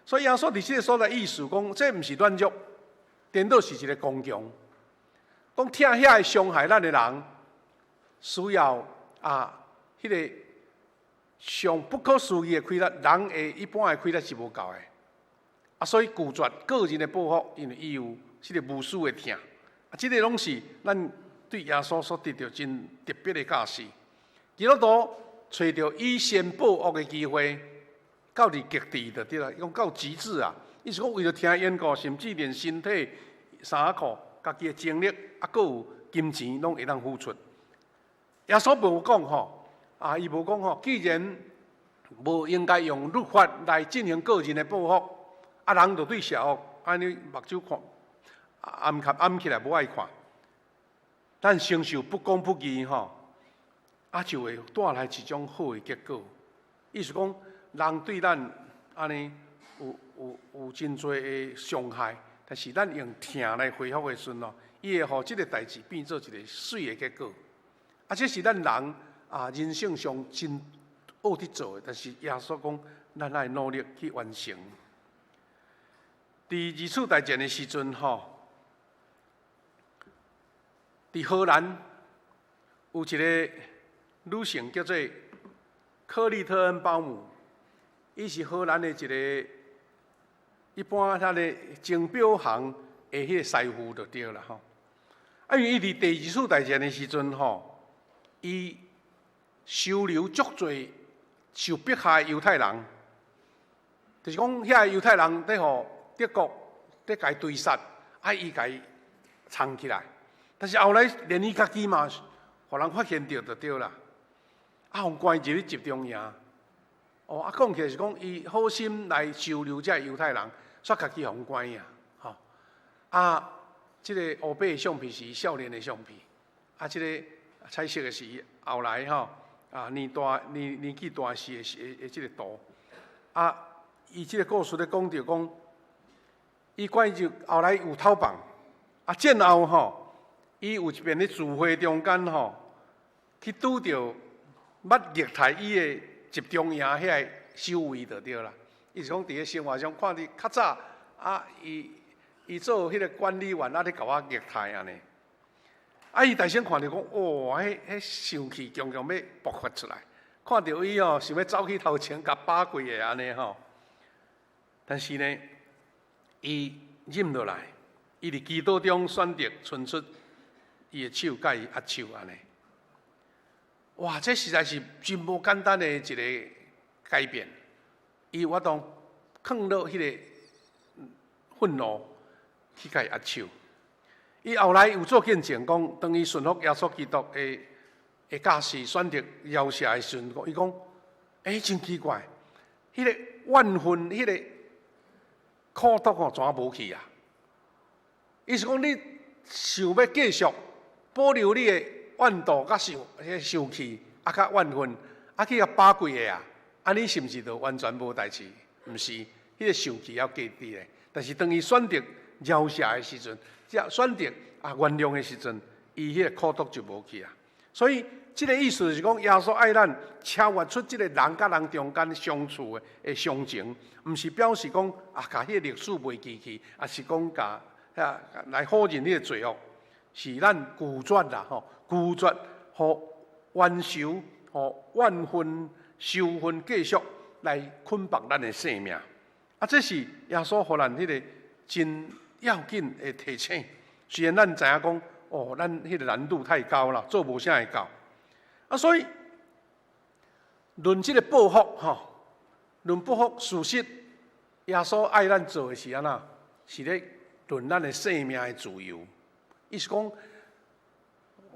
所以耶稣伫这个所在意思讲，这毋是软弱，颠倒是一个刚强。讲疼遐个伤害咱的人，需要迄个。上不可思议的亏力，人的一般的亏力是无够的，所以拒绝个人的报复，因为伊有这个无私的疼，这个拢是咱对耶稣所得到真特别的教示。基督徒找到以善报恶的机会，到伫极致就对啦，讲到极致意思讲为了听缘故，甚至连身体衫裤家己的精力啊，搁有金钱，拢会当付出。耶稣无讲吼，伊无讲吼，既然无应该用律法来进行个人的报复，人就对社福安尼目睭看，暗起来无爱看。咱承受不公不义吼，就会带来一种好的结果。意思讲，人对咱安尼有真多的伤害，但是咱用疼来回复的时候，伊会互即个代志变做一个水的结果。这是咱人人性上真恶伫做的，但是耶稣讲，咱爱努力去完成。伫二次大战的时阵吼。伫荷兰有一个女性叫做克利特恩鲍姆，伊是荷兰的一个一般他的钟表行的迄个师傅就对啦吼。因为伊伫第二次大战的时阵吼，伊收留足侪受迫害的犹太人，就是讲遐犹太人伫互德国伫甲伊追杀，伊甲伊藏起来。但是后来连伊家己嘛，互人发现到就对啦，互关入去集中营。讲起来是讲伊好心来收留这犹太人，煞家己互关呀，即个黑白的相片是少年的相片，即个彩色的是后来年纪大时的即个图。伊即个故事咧讲到讲，伊关入后来有偷放，战后吼。伊有一遍咧聚会中间吼，去拄着捌虐待伊的集中营遐个守卫就对啦。伊是讲伫个生活上看你较早伊做迄个管理员咧甲我虐待安尼。伊大声看到讲，哇，迄生气强强要爆发出来，看到伊想要走去头前甲扒过个安尼吼。但是呢，伊忍落来，伊伫祈祷中选择伸出。伊的手甲伊压手安尼，哇！这实在是真无简单的一个改变。伊有法当放落迄个愤怒去甲伊压手。伊后来有做见证讲，当伊顺服耶稣基督的教士选择饶赦的时阵，伊讲：真奇怪，迄个怨恨，迄个苦毒怎无去啊？伊是讲你想要继续。保留你的怨妒、甲生气、甲怨恨，去甲扒过个你是毋是就完全无代志？毋是，迄个生气要记伫咧。但是当伊选择饶赦的时阵，选择原谅的时阵，伊迄个苦毒就无去啊。所以，即个意思就是讲，耶稣爱咱超越出即个人甲人中间相处的相情，毋是表示讲甲迄个历史袂记去，是讲甲来否认迄个罪恶。是咱拒绝啦，拒绝互冤仇、怨恨、仇恨继续来捆绑咱的生命。这是耶稣互咱迄个真要紧的提醒。虽然咱知影讲，咱迄个难度太高了，做无啥会到。所以论即个报复，论报复事实，耶稣爱咱做的是安那？是咧论咱的生命的自由。意思讲，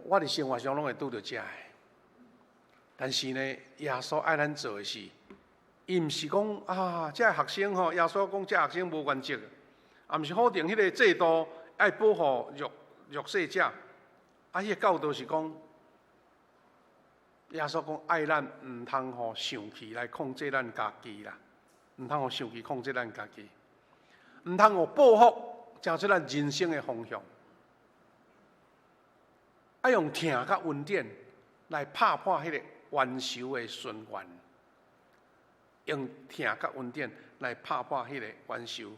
我伫生活上拢会拄到这个，但是呢，耶稣爱咱做的是，伊毋是讲这学生耶稣讲这学生无原则，毋是否定迄个制度爱保护弱势者，迄个教导是讲，耶稣讲爱咱毋通互生气来控制咱家己啦，毋通互生气控制咱家己，毋通互报复成出咱人生的方向。要用疼甲恩典来拍破迄个冤仇的循环，用疼甲恩典来拍破迄个冤仇。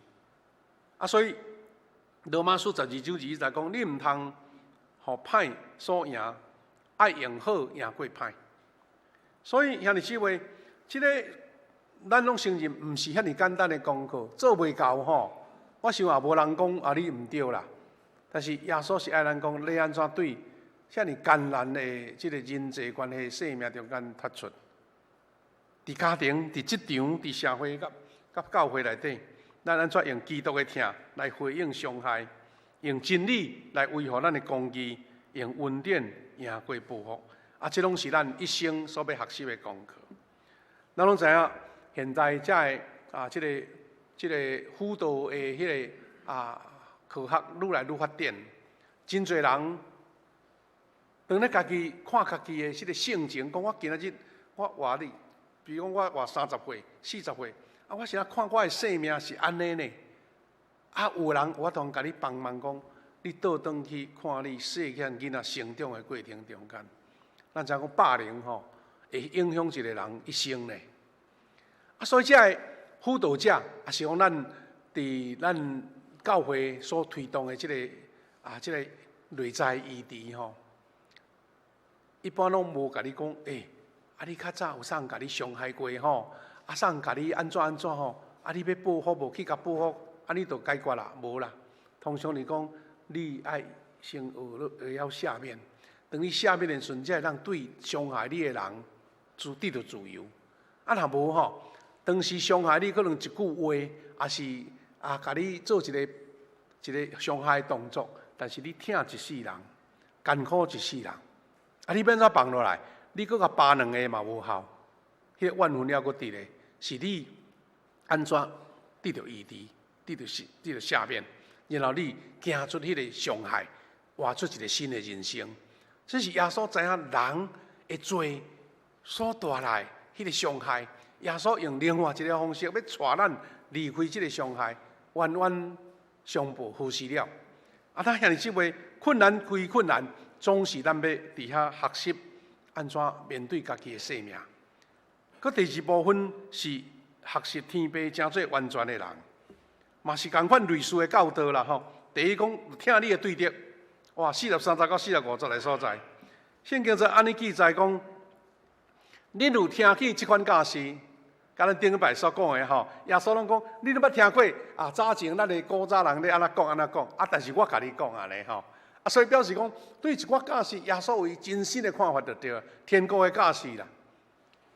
所以罗马书12章21节讲，你毋通互歹所赢，爱用好赢过歹。所以兄弟姊妹，即个咱拢承认，毋是遐尼简单的功课，做袂到吼。我想也无人讲你毋对啦，但是耶稣是爱咱讲，你安怎对？遐尼艰难的即个人际关系、生命中间突出，伫家庭、伫职场、伫社会、甲教会内底，咱安怎用基督的疼来回应伤害，用真理来维护咱的公义，用恩典赢过报复。啊，这拢是咱一生所要学习的功课。咱拢知影，现在这个辅导的迄个科学愈来愈发展，真侪人当咧家己看家己的这个性情，讲我今仔日我活哩，比如讲我活30岁、40岁，啊，我是啊看我的生命是安尼呢。啊，有人我通甲你帮忙讲，你倒转去看你细汉囡仔成长的过程中间。咱知影讲霸凌吼，会影响一个人一生呢。啊，所以这个辅导者也是讲咱教会所推动的这个内在议题吼，一般拢无甲你讲，你较早有啥甲你伤害过吼，啥甲你安怎吼，你要报复无去甲报复，你就解决啦，无啦。通常你讲，你爱先学晓赦免。当你赦免的时阵，才会让对伤害你的人得到自由。啊，若无吼，当时伤害你可能一句话，也是甲你做一个伤害的动作，但是你疼一世人，艰苦一世人。啊，你变怎放落来？你搁甲扒两个嘛无效，迄个怨恨了搁伫咧，是你安怎得到医治，得到赦免，然后你行出迄个伤害，活出一个新的人生。这是耶稣知影人的罪所带来迄个伤害，耶稣用另外一个方式要带咱离开这个伤害，冤冤相报何时了？啊，咱兄弟姊妹，困难归困难，总是咱要伫遐学习安怎面对家己的生命。佮第二部分是学习天父真做完全的人，嘛是共款类似的教导啦吼。第一讲听你的对答。哇，43到45个所在，圣经在安尼记载讲，恁有听起即款教示，甲咱顶一摆所讲的吼，耶稣拢讲，你都捌听过早前咱的古早人咧安怎讲，但是我甲你讲安尼吼，所以表示讲，对一寡教示，耶稣有伊真心的看法就对了，天国的教示啦。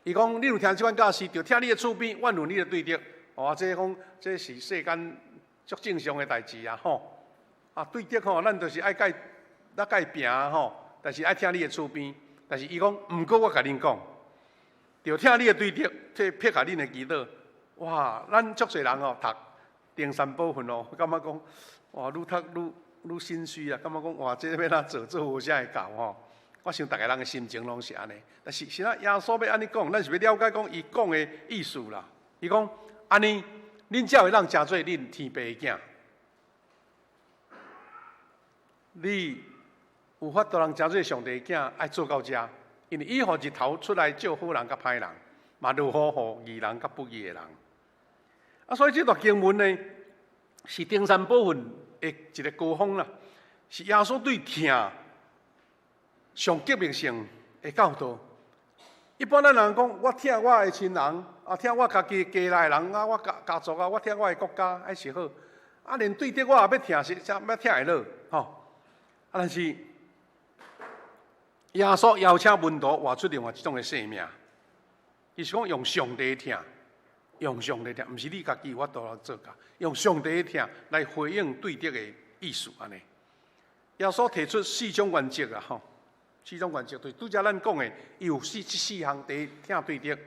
伊讲，你有听即款教示，就听你的厝边，怨恨你的对答，这是世间足正常的代志吼。对答吼，咱就是爱甲伊拼吼，但是爱听你的厝边。但是伊讲，毋过我甲恁讲，就听你的对答，这撇下恁的祈祷。哇，咱足侪人吼读登山宝训哦，感觉讲哇，愈读愈心虚啊，感觉讲哇，这要哪做好才会到吼。我想大家人的心情拢是安尼，但是是耶稣要安尼讲，咱是要了解讲伊讲的意思啦。伊讲安尼，恁才会当真做恁天父的囝。你有法度人真做上帝的囝，爱做到这，因为伊互日头出来照好人甲歹人，嘛落雨互义人甲不义的人。所以这段经文呢，是登山宝训的一个高峰啦，是耶稣对听上革命性的教导。一般咱人讲，我听我的亲人，听我家己家内人我家族我听我的国家，还是好。连对答我也要听，是要听会落吼。但是耶稣邀请门徒活出另外一种的生命，伊是讲用上帝听，用上帝听，毋是你家己我都来做噶，用上帝听来回应对答的意思安尼。耶稣提出4种原则啊，吼，4种原则对，拄则咱讲的，伊有4项，第一听对答，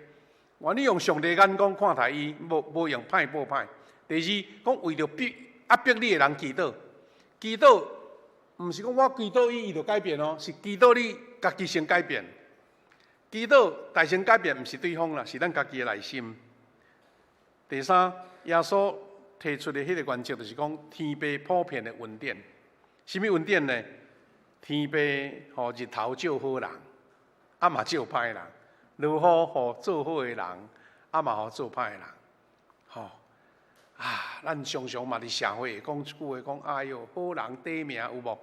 话你用上帝眼光看待伊，无用歹报歹。第二，讲为着压迫你的人祈祷，祈祷。毋是讲我祈祷伊就改变哦，是祈祷你家己先改变。祈祷大先改变，毋是对方啦，是咱家己的内心。第三，耶稣提出的迄个原则，就是讲天父普遍的恩典。什么恩典呢？天父互日头照好人，嘛照歹人；落雨互做好的人，嘛互做歹的人。吼。咱常常嘛伫社会讲一句话，讲哎哟，好人短命有无？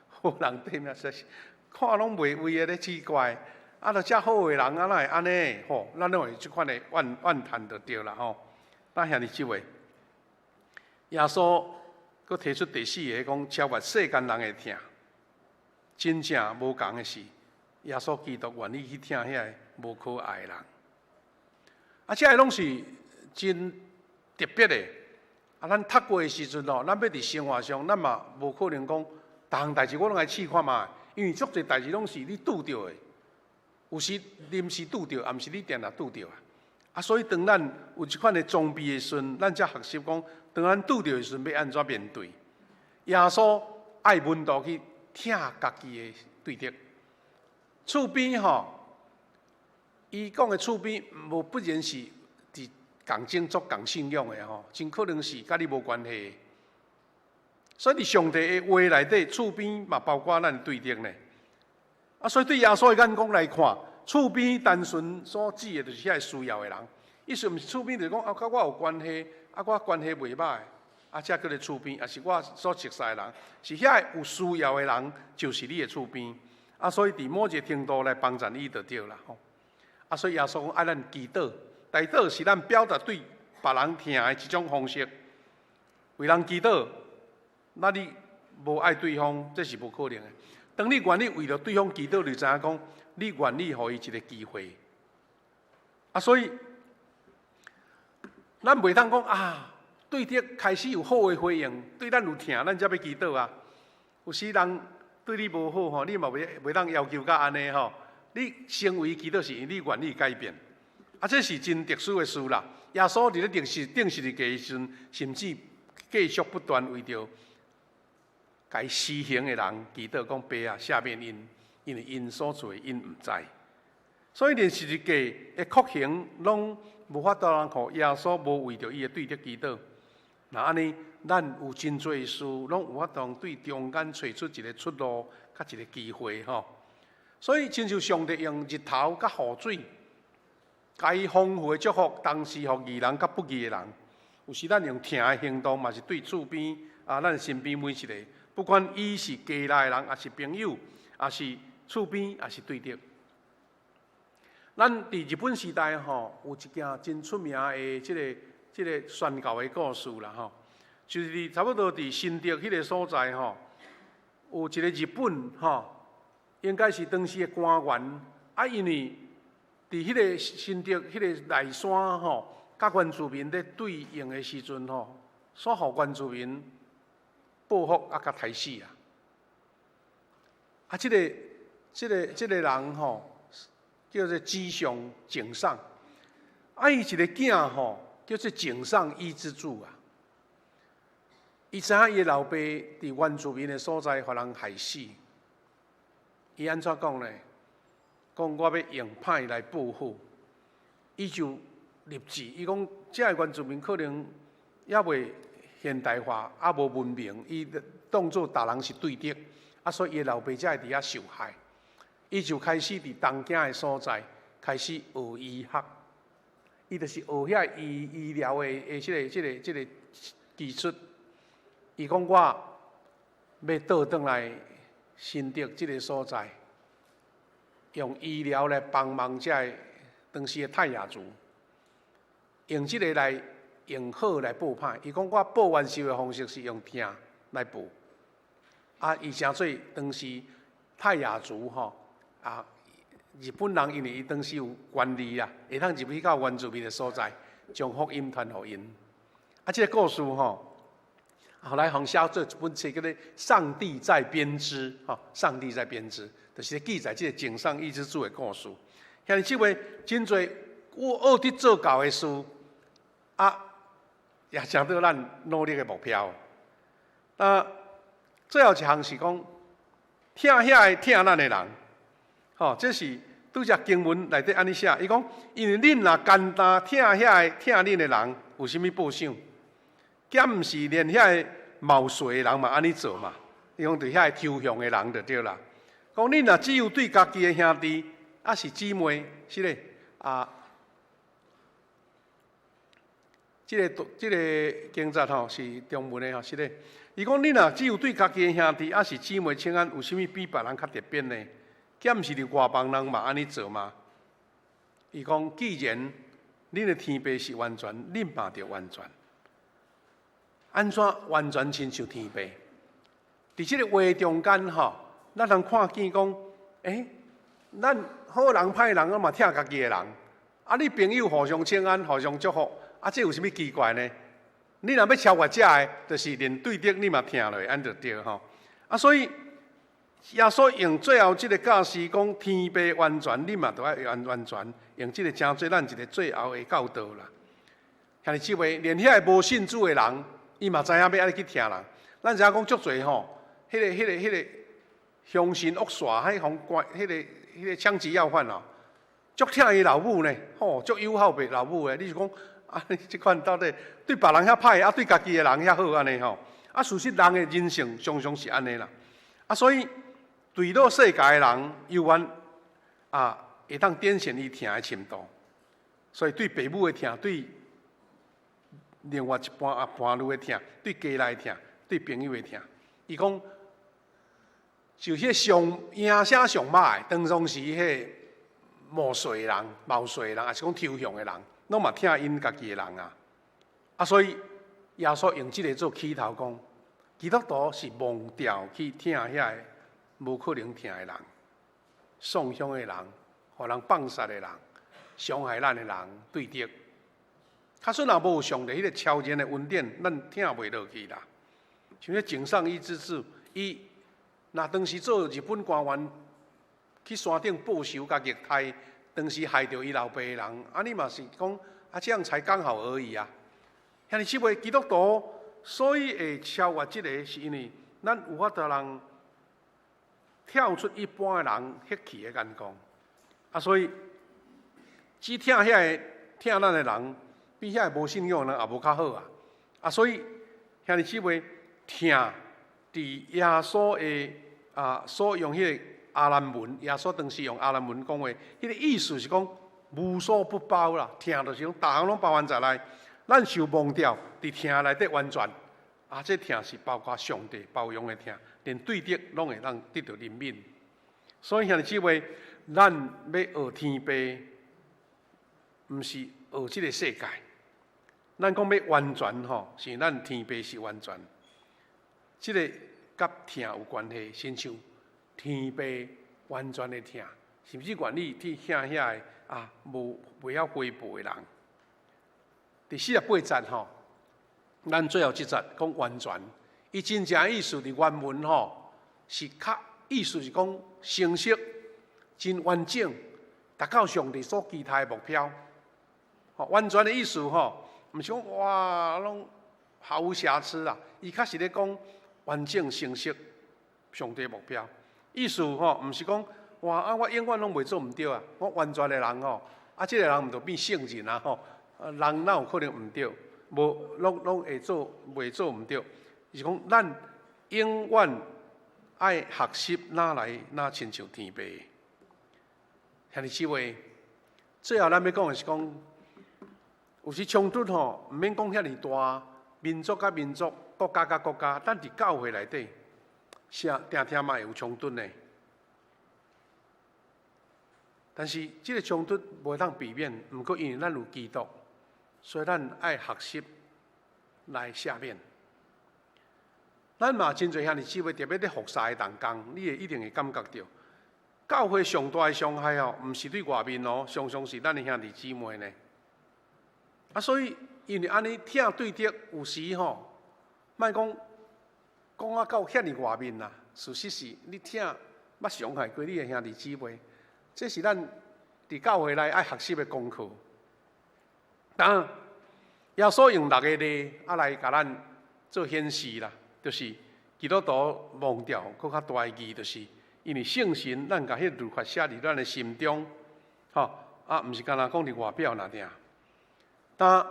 好人短命，实是看拢袂为的咧奇怪。就遮好的人，哪会安尼？吼，咱拢会即款的怨叹就对啦吼。咱兄弟姊妹，耶稣佫提出第4个，讲超越世间人的听，真正无共的是，耶稣基督愿意去听遐个无可爱的人。这个拢是真特别的。咱读过的时阵吼，咱要伫生活上，咱嘛无可能讲，逐项代志我拢来试看嘛，因为足侪代志拢是你拄着的，有时临时拄着，也毋是你定定拄着啊。啊，所以当咱有即款的装备的时阵，咱才学习讲，当咱拄着的时阵要安怎面对。耶稣爱温度去疼家己的对敌。厝边吼，伊讲的厝边无不然是伫共种族、共信仰的吼，真可能是甲你无关系的。所以伫上帝的话内底，厝边嘛包括咱的对敌呢。啊，所以对耶稣的眼光来看，厝边单纯所指的就是遐需要的人。意思毋是厝边就是讲啊，甲我有关系，啊，我关系袂歹，啊，才叫做厝边，也是我所熟悉的人，是遐有需要的人，就是你的厝边。啊，所以伫某一个程度来帮助你就对啦吼。啊，所以耶稣讲爱咱祈祷，祈祷是咱表达对别人疼的一种方式。为人祈祷，那你无爱对方，这是无可能的。当你愿意为了对方祈祷，你知影讲，你愿意予伊一个机会。啊，所以咱袂当讲啊，对敌开始有好的回应，对咱有疼，咱才要祈祷啊。有时人对你无好吼，你嘛袂当要求甲安尼吼。你成为祈祷是因你愿意改变，啊，这是真特殊的事啦。耶稣伫咧定时的时阵，甚至继续不断为着该施行的人祈祷，讲爸啊，赦免因，因为因所做因毋知。所以连十字架的酷刑，拢无法度人靠耶稣无为着伊的对敌祈祷。那安尼，咱有真多事，拢有法度对中间找出一个出路，甲一个机会吼。所以，亲像上帝用日头甲雨水，该丰富的祝福，同时互义人甲不义的人。有时咱用疼的行动，嘛是对厝边啊，咱身边每一个，不管伊是家内的人，也是朋友，也是厝边，也是对敌。咱伫日本时代吼，有一件真出名的即个宣教的故事啦吼，就是差不多伫新竹迄个所在吼，有一个日本吼。应该是当时的官员，啊，因为伫迄个新竹迄个内山吼，甲原住民咧对应的时阵吼，所互原住民报复啊，甲杀死啊。啊，这个人吼，叫做吉祥井上，啊，伊一个囝吼，叫做井上伊之助啊。伊知影伊的老爸伫原住民的所在，互人害死。伊安怎讲呢？讲我要用歹来报复，伊就立志。伊讲，这个原住民可能也未现代化，也无文明，伊当作大人是对敌，啊，所以伊老爸才会伫遐受害。伊就开始伫东京的所在开始学医学，伊就是学遐医疗的这个技术。伊讲我要倒转来。新竹这个所在，用医疗来帮忙这当时的泰雅族，用这个来用好来报歹。伊讲我报冤仇的方式是用疼来报，啊，伊诚做当时泰雅族吼啊，日本人因为伊当时有权利啦，会当入去到原住民的所在，将福音传互因。啊，这个故事吼。后来洪霄做一本册，叫做《上帝在编织》，哈，上帝在编织，就是记载这个井上义之助的故事。像这位真侪我学伫做教的事，啊，也成到咱努力的目标。最后一项是讲，疼遐个疼咱的人，吼，这是拄则经文内底安尼写，伊讲，因为恁若简单疼遐个疼恁的人，有啥物报赏？兼毋是连遐个冒税的人嘛安尼做嘛？伊讲对遐个抽象的人就对啦。讲恁若只有对家己的兄弟，啊是姊妹，是咧啊，这个经节吼是中文的吼，是咧。伊讲恁若只有对家己的兄弟，啊是姊妹，请安有啥物比别人较特别呢？兼毋是连外邦人嘛安尼做嘛？伊讲既然恁的天父是完全，恁嘛着完全。安怎完全亲像天父？伫即个话中间吼，咱通看见讲，咱好人歹人，我嘛疼家己的人。啊，你朋友互相请安，互相祝福，啊，这有啥物奇怪呢？你若要超越者的，就是连对敌你嘛听落，安就对吼。啊，所以耶稣用最后这个教示讲天父完全，你嘛都要完全用这个真做咱一个最后的教导啦。兄弟姊妹，连遐个无信主的人，伊嘛知影要安尼去听人。咱知影讲足侪吼，迄个凶神恶煞，迄红怪，迄个枪击要犯哦，足疼伊老母呢，吼，足友好别老母的。你是讲啊，即款到底对别人遐歹，啊对家己的人遐好安尼吼？啊，事实人的人性常常是安尼啦。啊，所以对落世界的人，犹原会当展现伊疼的程度。所以对父母的疼，对另外一半伴侣的疼，对家内的疼，对朋友的疼。伊讲，就迄上影声上歹的，当中是迄冒税的人、冒税的人，还是讲抽象的人，拢嘛疼因家己的人啊。啊，所以耶稣用这个做起头，讲基督徒是忘掉去疼遐个无可能疼的人、丧凶的人、互人放杀的人、伤害咱的人对敌。假使若无上帝迄个超然的恩典，咱听袂落去啦。像迄井上一之子，伊若当时做日本官员，去山顶报仇甲虐待，当时害着伊老爸的人，你嘛是讲这样才刚好而已啊。兄弟姊妹，基督徒所以会超越这个，是因为咱有法度人跳出一般的人迄气的眼光啊，所以只听遐个听咱的人。比遐无信仰的人也无较好啊！啊，所以兄弟姊妹，听伫耶稣的所用迄个阿兰文，耶稣当时用阿兰文讲话，迄个意思是讲无所不包啦。听就是讲，逐项拢包含在内。咱受忘掉，伫听内底完全这听是包括上帝包容的听，连对敌拢会当得到怜悯。所以兄弟姊妹，咱要学天父，毋是学即个世界。咱讲要完全吼，是咱天父是完全，这个甲听有关系。亲像天父完全的听，是不是愿意去听遐个袂晓回报的人？第48节吼，咱最后一节讲完全，伊真正意思伫原文吼是较意思是讲成熟、真完整，达到上帝所期待的目标。完全的意思吼。毋是讲哇，拢毫无瑕疵啦。伊较是咧讲完整成熟上帝目标。意思吼，毋是讲哇我永远拢袂做毋对啊。我完全的人吼，即个人毋着变圣人啊吼。人哪有可能毋对？无拢会做袂做毋对。是讲咱永远爱学习哪亲像天父。兄弟姊妹，最后咱要讲的是讲。有时冲突吼，毋免讲遐尼大，民族甲民族、国家甲国家，咱伫教会内底，定定嘛会有冲突呢。但是即个冲突袂当避免，毋过因为咱有基督，所以咱爱学习来下面。咱嘛真侪兄弟姊妹，特别咧服侍的同工，你会一定会感觉到，教会上大的伤害哦，毋是对外面哦，常常是咱的兄弟姊妹呢。所以因为安尼听对敌，有时吼，莫讲到遐尼外面啦。事实是你听捌伤害过你的兄弟姊妹，这是咱伫教会内爱学习的功课。当然，耶稣用6个例来甲咱做显示啦，就是基督徒忘掉搁较大的义，就是因为圣神，咱甲迄律法写伫咱的心中，毋是干那讲伫外表那点。但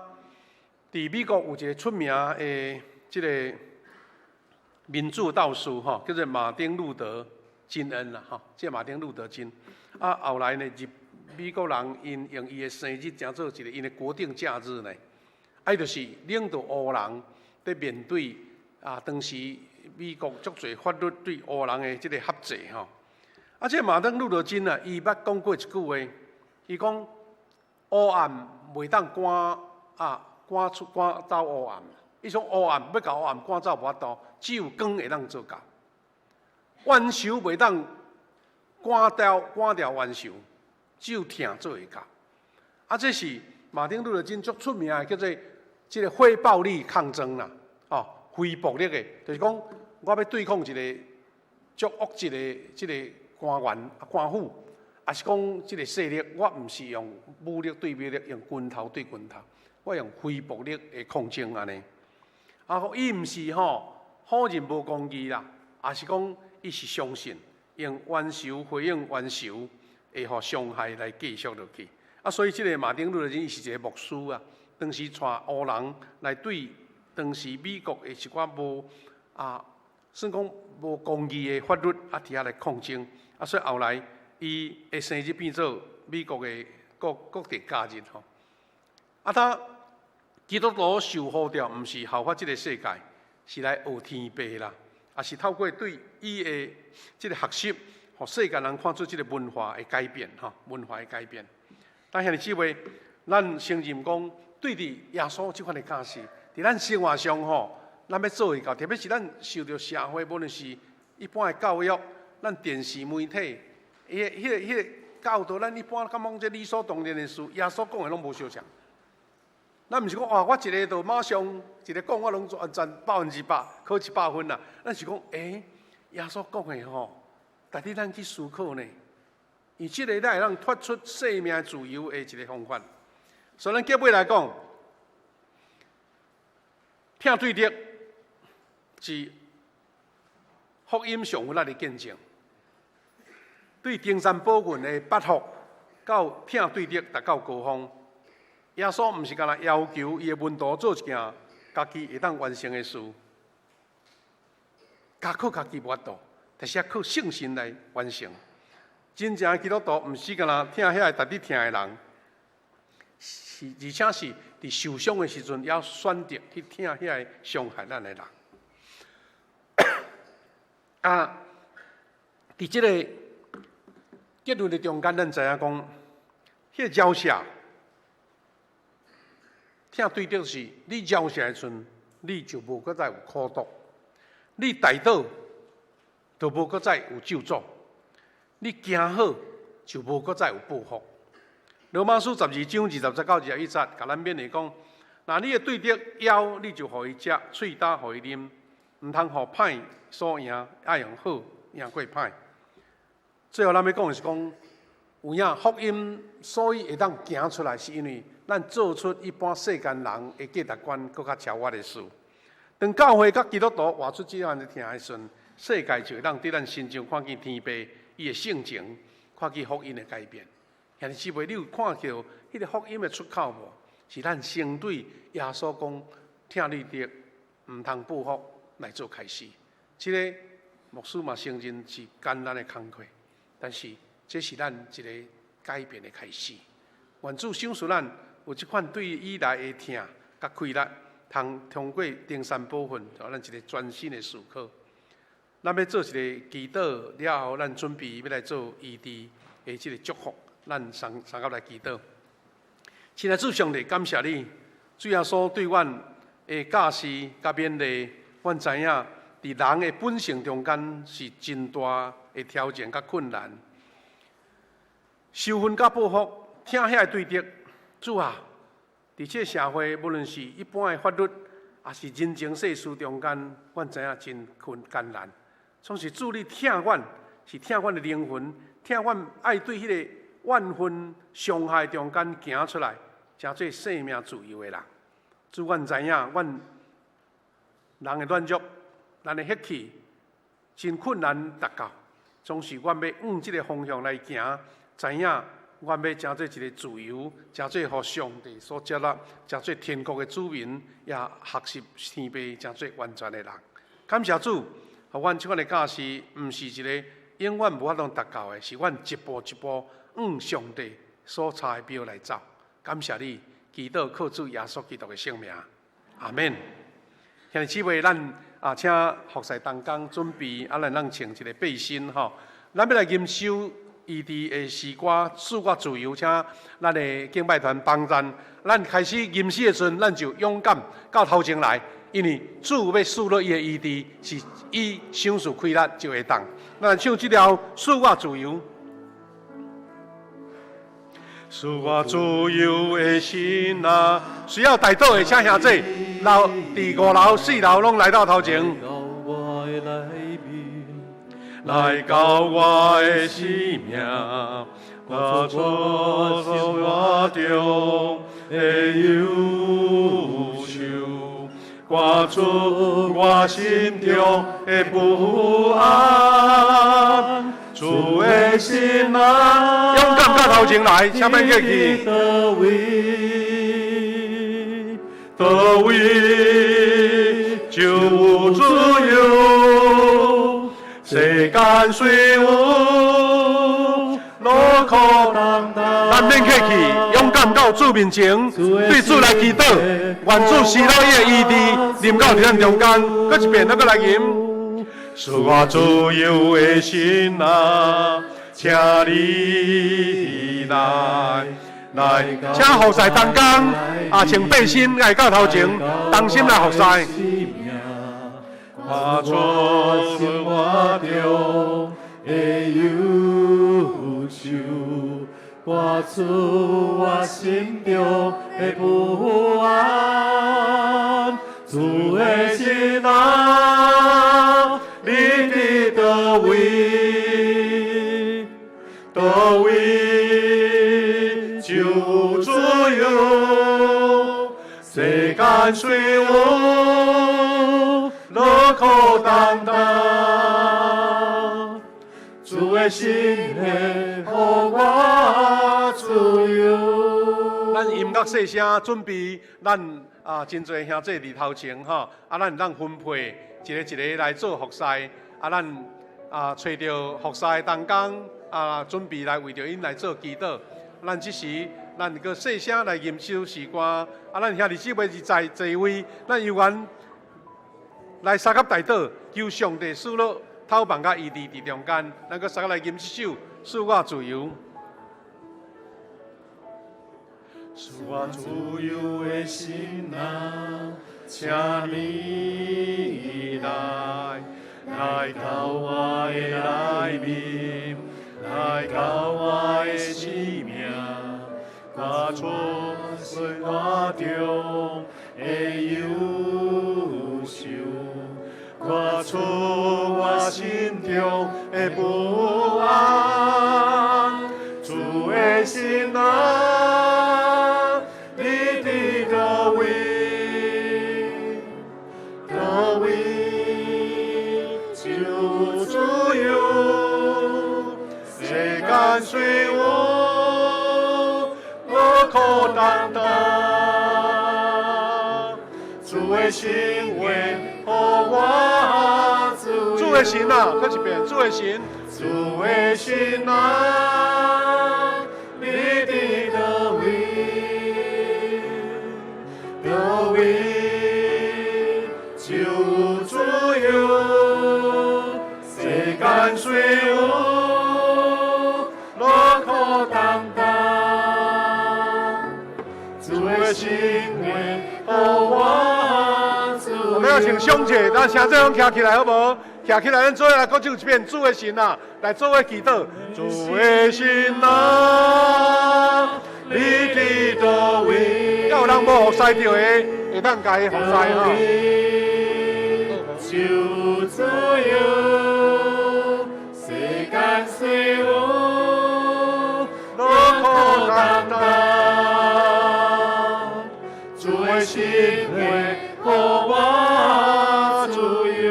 伫美国有一个出名的即个民主道士叫做马丁路德金恩啦即马丁路德金。后来呢，美国人因用伊的生日当做一个因的国定假日呢，就是领导黑人在面对当时美国足侪法律对黑人的即个辖制即马丁路德金伊捌讲过一句话，伊讲。黑暗袂当赶走黑暗，伊种黑暗要甲黑暗赶走无法度，只有光会当做到。冤仇袂当赶掉冤仇，只有疼做会到。这是马丁路德金足出名的，叫做即个非暴力抗争啦，哦，非暴力的，就是讲我要对抗一个足恶质的即个官员、官府，也是讲即个势力，我毋是用武力对武力，用拳头对拳头，我用非暴力的抗争安尼。啊，伊毋是好人无公义啦，也是讲伊是相信用冤仇回应冤仇，会互伤害来继续落去。啊，所以即个马丁路德金伊是一个牧师啊，当时带黑人来对当时美国的一寡无算讲无公义的法律啊，伫遐来抗争。啊，所以后来伊的生日变做美国的国定假日吼。啊，他基督徒受呼召，毋是效法即个世界，是来学天父啦，也是透过对伊的即个学习，互世界人看出即个文化的改变吼，文化的改变。但兄弟姊妹，咱承认讲，对伫耶稣即款的教示，伫咱生活上咱要做会到，特别是咱受到社会，无论是一般的教育，咱电视媒体，迄个教导，咱一般感觉这理所当然的事，耶稣讲的拢无相像。咱毋是讲我一个就马上一个讲，我拢赚100%，考100分啦。咱是讲，耶稣讲的带你咱去思考呢。伊即个咱会让脱出生命自由的一个方法。所以咱结尾来讲，听对的是福音上有力的见证。对登山宝训的捌福，到听对的达到高峰。耶稣毋是干那要求伊的门徒做一件家己会当完成的事，加靠家己无法度，但是要靠信心来完成。真正的基督徒毋是干那听遐个值得听的人，而且是伫受伤的时阵，要选择去听遐个伤害咱的人。伫即个结论的中间，咱知影讲，迄个照射，听对着是，你照射的时阵，你就无搁再有苦毒；你怠倒，就无搁再有咒诅。你行好，就无搁再有报复。罗马书12章29到21节，甲咱勉励讲：，那你的对着枵，你就互伊食；喙焦互伊啉，毋通互歹所赢，爱用好赢过歹。最后咱要讲的是讲，有影福音，所以会当行出来，是因为咱做出一般世间人的价值观更较超越的事。当教会甲基督徒活出这样的听的时阵，世界就会当伫咱心中看见天父伊的性情，看见福音的改变。兄弟姊妹，你有看到迄个福音的出口无？是咱先对耶稣讲，听你的，毋通报复来做开始。这个牧师嘛，承认是艰难的工课，但是这是咱一个改变的开始。愿主赏赐咱有这款对以来的听甲开力，通过登山宝训，让咱一个专心的思考。咱要做一个祈祷了后，咱准备要来做医治的这个祝福，咱三甲来祈祷。亲爱的主上帝，感谢你，主耶稣对阮的教示甲勉励，阮知影伫人的本性中间是真大的挑战甲困难，受分甲报复，听遐对的，主啊，伫这社会，无论是一般的法律，也是人情世事中间，阮知影真艰难。总是主你听阮，是听阮的灵魂，听阮爱对迄个怨恨、伤害中间行出来，成做生命自由的人。主，阮知影，阮人的软弱，咱的血气，真困难达到。总是阮要往这个方向来行，知影，阮要成做一个自由，成做互上帝所接纳，成做天国的子民，也学习天父，成做完全的人。感谢主。互阮即款的教示，毋是一个永远无法通达到的，是阮一步一步往上帝所插的标来走。感谢你，祈祷靠主耶稣基督的圣名，阿免。兄弟姊妹，咱请服侍同工准备，咱穿一个背心吼。咱要来吟修医治的诗歌，赐我自由，请咱的敬拜团帮咱。咱开始吟诗的时阵，咱就勇敢到头前来。因为主要赐落伊的医治，是伊赏赐开力就会当。咱唱这条《赐我自由》。使我自由的心啊！需要带倒的请兄弟，楼第5楼、4楼拢来到头前。来到我的生命，我出我中的忧愁，刮出我心中的不安。主的心啊，勇敢到头前来，请免客气。得位就有自由，世间虽有路苦重担，咱免客气，勇敢到主面前，对主来祈祷，愿主施老爷医治，临到伫咱中间，搁一遍，搁来吟。使我自由的心啊，请你来。请服侍同工穿背心来到头前，同心来服侍。我出我中的忧愁，刮出我心中的不安。主的心啊，你的得位，得位就有自由。世间虽有路苦重担，主的心会予我自由。咱音乐细声准备，咱真侪兄弟伫头前吼，咱让分配一个一个来做服侍，咱找着服侍的同工准备来为着因来做祈祷。咱即时咱个细声来吟首诗歌，咱兄弟姊妹在座位，咱有缘来三甲大岛，求上帝赐落透望甲医治伫中间，咱个三甲来吟这首使我自由。使我自由的心啊，请你来到我的内面，来到我的生命，刮出我中的忧愁，刮出我心中的不安。主的心啊，你的得位，得位就自由。世间虽有路苦重担，主的心会予我自由。主的心啊，再一遍，主的心，主的心啊，你的得位，得位就有自由。世间虽有路苦重担，主的心会予我自由。我们要请兄姐，咱现在拢站起来好无？站起来，咱做来各唱一遍主的心啊，来做伙祈祷。主的心啊，你的得位，要有人无服侍到的，会当家己服侍哈。就自由，世间虽有路苦重担，主的心会予我自由。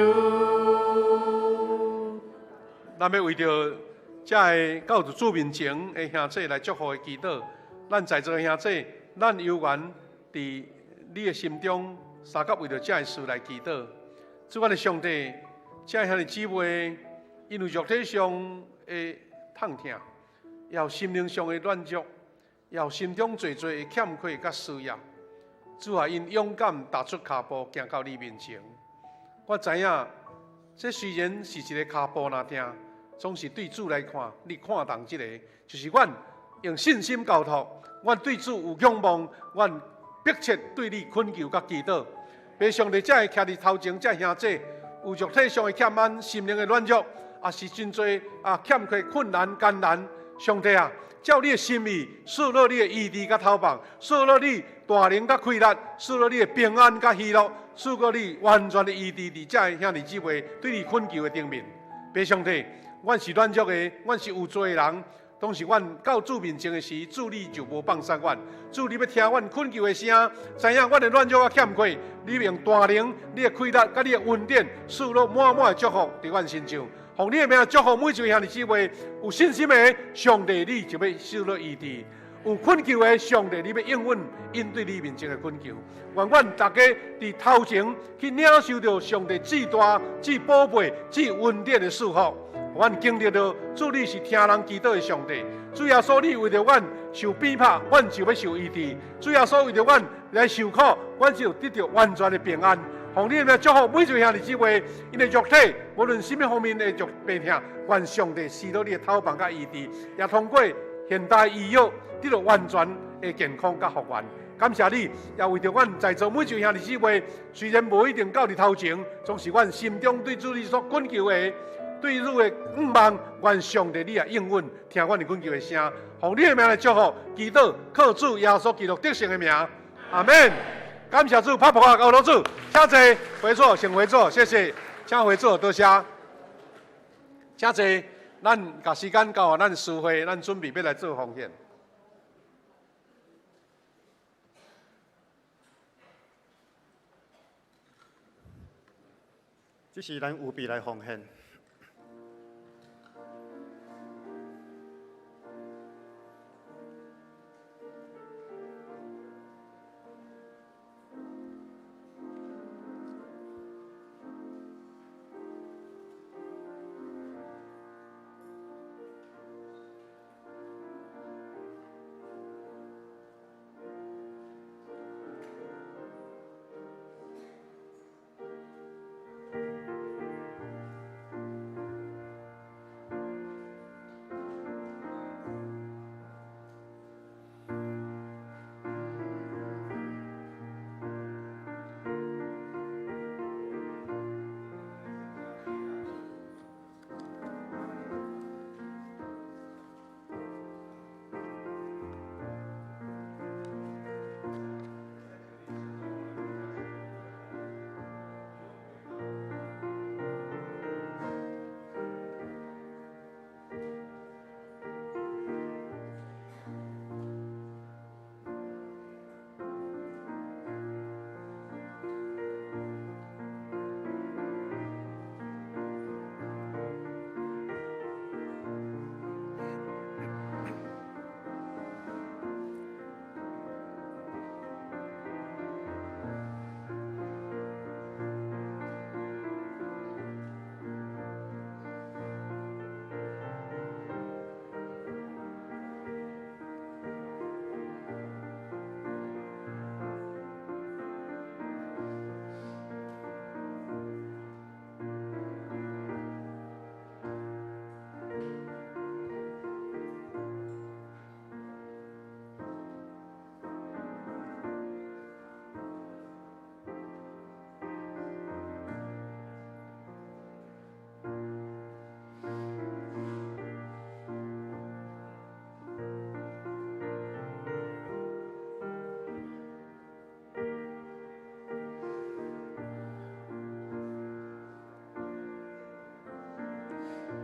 咱要为着这个到主面前的兄弟来祝福的祈祷，咱在座的兄弟，咱有缘伫你的心中，三甲为着这个事来祈祷。主，我的上帝，这个兄弟姊妹，因为肉体上的痛痛，也有心灵上的软弱，也有心中最多的欠缺甲需要。主啊，因勇敢踏出脚步，行到你面前。我知影，这虽然是一个脚步若定，总是对主来看，你看重这个，就是阮用信心交托，阮对主有仰望，阮迫切对你恳求甲祈祷。被上帝才会徛伫头前，这兄弟有肉体上的欠安，心灵的软弱，也是真多欠缺困难艰难。上帝啊，照你的心意，赐落你的医治甲头棒，赐落你大能甲快乐，赐落你的平安甲喜乐，赐落你完全的医治伫这兄弟姊妹对你恳求的顶面。爸上帝，阮是软弱的，阮是有罪的人。当时阮到主面前的时，主你就无放松阮。主你要听阮恳求的声，知影阮的软弱甲欠亏，你用大能、你的快乐甲你的恩典，赐落满满的祝福伫阮身上。奉你的名祝福每一位兄弟姊妹，有信心的上帝，你就要赐落医治；有恳求的上帝，你要应允因对你面前的恳求。愿阮大家伫头前去领受到上帝至大、至宝贝、至恩典的祝福。阮经历到主你是听人祈祷的上帝，主耶稣你为着阮受鞭拍，阮就要受医治；主耶稣为着阮来受苦，阮就得到完全的平安。奉你的名祝福每一位兄弟姊妹，因的肉体无论什么方面的病痛，愿上帝赐到你的头棒甲医治，也通过现代医药得到完全的健康甲复原。感谢你，也为着阮在座每一位兄弟姊妹，虽然无一定到你头前，总是阮心中对主你所恳求的。对汝的愿望，愿上帝你也应允，听阮的恳求的声，奉你的名来祝福，祈祷靠主耶稣基督得胜的名，阿门。感谢主，拍拍啊，高楼主，请坐，回座，请回座，谢谢，请回座，多谢。请坐，咱把时间交予咱师会，咱准备要来做奉献。这是咱有备来奉献。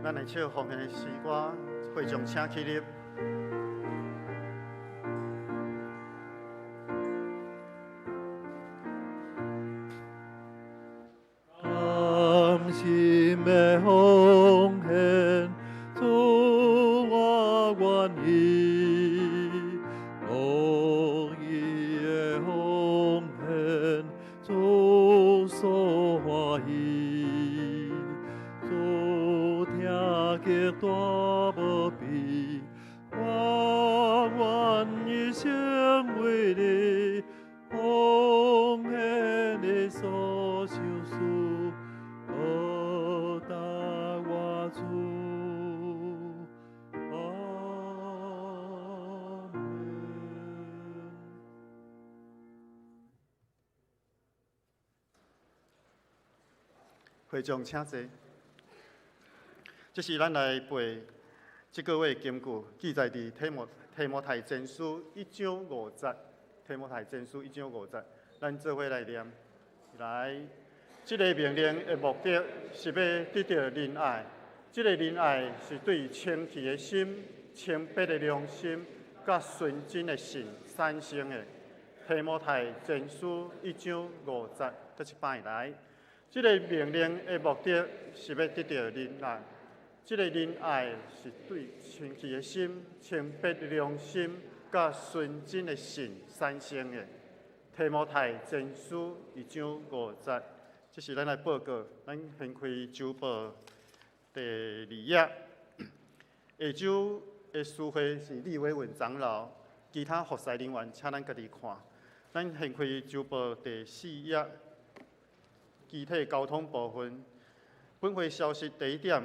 咱来唱奉献的诗歌，会众请起立。甘心的奉献，主我愿意；乐意的奉献，主所欢喜。主听极大无比，我愿一生为你奉献的所受事。会众请坐。这是咱来背即个月金句记载伫提摩太前书1章5节，提摩太前书1章5节，咱做伙来念。来，即个命令的目的是要得到仁爱，即个仁爱是对清气的心、清白的良心、甲纯真的信产生的。提摩太前书1章5节，再一摆来。即个命令的目的是要得到仁爱，即个仁爱是对清气的心、清白的良心、甲纯真的信产生的。提摩太前书1章5节，这是咱来报告，咱先开周报第2页。下周的书会是李伟文长老，其他服侍人员请咱家己看。咱先开周报第4页，具体交通部分。本会消息第1点，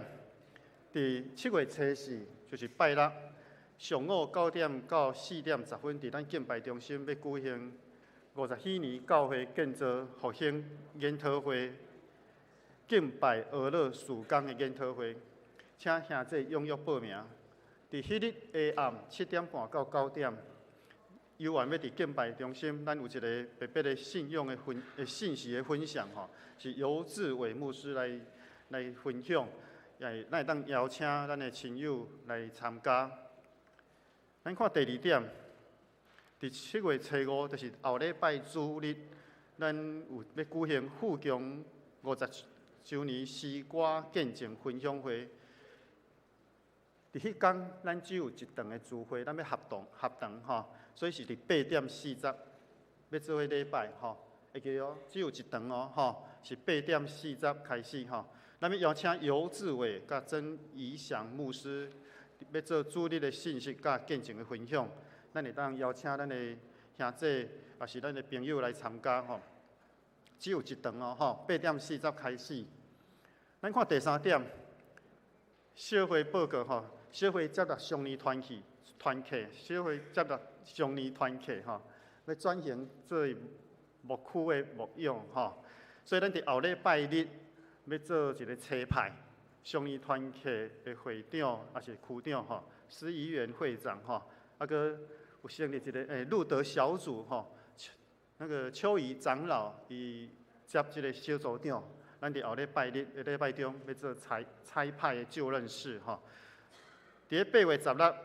伫7月初4，就是拜六上午9点到4点10分，伫咱敬拜中心要举行50禧年教会建造复兴研讨会，敬拜俄勒曙光的研讨会，请兄弟踊跃报名。伫迄日下暗7点半到9点，有缘要伫敬拜中心，咱有一个特别的信仰的信息的分享吼，是尤志伟牧师来分享，也咱会当邀请咱的亲友来参加。咱看第2点。伫7月初5，就是后礼拜主日，咱有要举行富强50周年诗歌见证分享会。伫迄天，咱只有一场的聚会，咱要合堂吼，所以是伫8点40，要做伙礼拜吼，会记哦，只有一场哦吼，是8点40开始吼。咱要邀请尤志伟甲曾怡祥牧师，要做主日的信息甲见证的分享。咱会当邀请咱的兄弟，也是咱的朋友来参加吼。只有一场哦吼，8点40开始。咱看第3点，小会报告吼，小会接纳上年团契，小会接纳上年团契吼，要转型做牧区的牧养吼。所以咱伫后礼拜日要做一个车派，上年团契的会长也是区长吼，施怡元会长吼，啊个。有成立一个路德小组吼，那个邱怡长老伊接这个小组长，咱伫后礼拜日礼拜中要做彩派的就任式吼。伫8月16，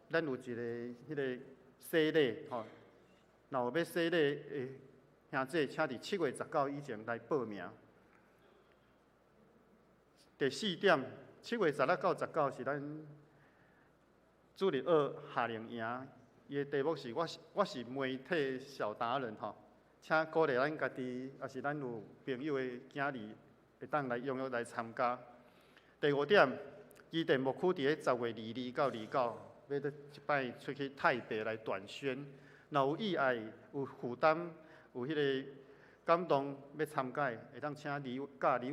咱有一个迄个洗礼吼，若有要洗礼的兄弟，请伫7月19以前来报名。第4点，7月16到19是咱主日学夏令营。伊的题目是我是媒体小达人吼，请鼓励咱家己，也是咱有朋友的囝儿，会当来踊跃来参加。第5点，基地牧区伫咧10月22到29，要得一摆出去泰北来团宣。若有意爱、有负担、有迄个感动要参加，会当请李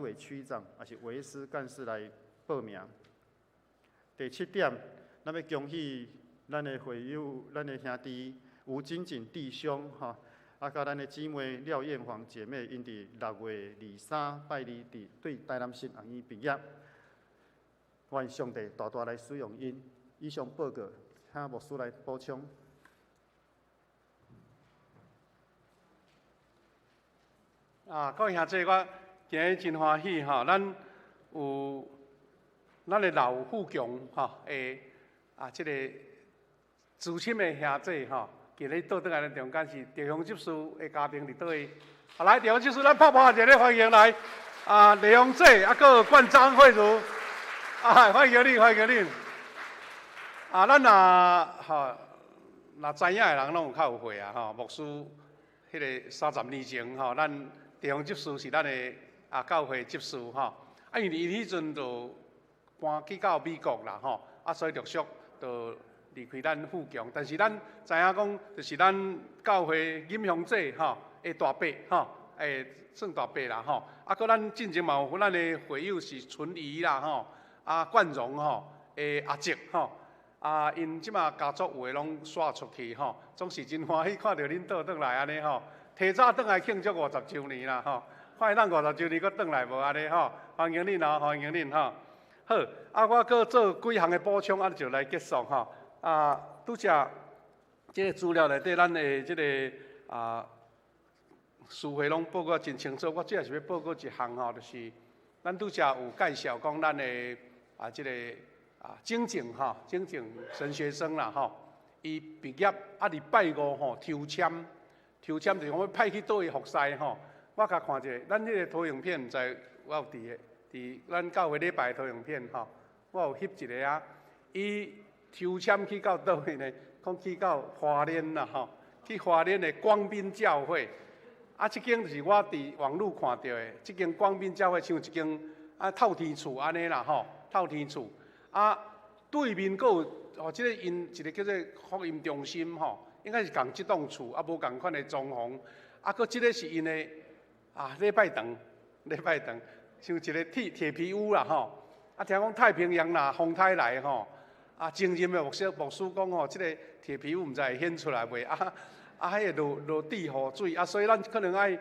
委区长，也是维斯干事来报名。第7点，咱要恭喜。咱的会友、咱的兄弟吴金锦弟兄吼，啊，甲咱的姊妹廖艳煌姐妹，因伫6月23拜2对台南新学院毕业，愿上帝大大来使用因。以上报告，请牧师来补充。各位兄弟，我今日真欢喜吼，咱有咱的老富强吼，即个。资深的兄弟吼，今日倒转来咱中间是地方执事的家庭伫倒位。来，地方执事，咱拍拍一个欢迎来。李永济，个冠章慧茹，欢迎你，欢迎你。咱若知影的人拢有较有会吼，牧师迄个30年前吼，咱地方执事是咱的教会执事吼。因为伊迄阵就搬去到美国啦吼，所以陆续就。离开咱富强，但是咱知影讲，就是咱教会饮香者吼的大伯吼，算大伯啦吼。搁咱进前嘛有咱的会友是纯仪啦吼，冠荣吼的阿叔吼，因即马家族有诶拢刷出去吼，总是真欢喜看到恁倒转来安尼吼，提早转来庆祝50周年啦吼，看咱50周年搁转来无安尼吼，欢迎恁吼，欢迎恁吼。好，我搁做几项的补充，就来结束吼。拄则这个资料内底，咱的这个词汇拢报告真清楚。我主要是要报告一项吼，就是咱拄则有介绍讲咱的这个精进精进神学生啦吼，伊毕业礼拜五吼抽签就是讲要派去倒位服侍吼。我甲看者，咱这个投影片，毋知我有伫咱教会礼拜投影片吼，我有翕一个啊。伊抽签去到倒位呢？讲去到花莲啦吼，去花莲的光滨教会。即间就是我伫网络看到的，即间光滨教会像一间透天厝安尼啦吼，透天厝。对面佫有即个因一个叫做福音中心吼，应该是共即栋厝，无共款的装潢。佫即个是因的礼拜堂，像一个铁皮屋啦吼。听讲太平洋啦，风台来吼，前任的牧师讲吼，即个铁皮屋毋知会显出来袂？迄个落地雨水，所以咱可能爱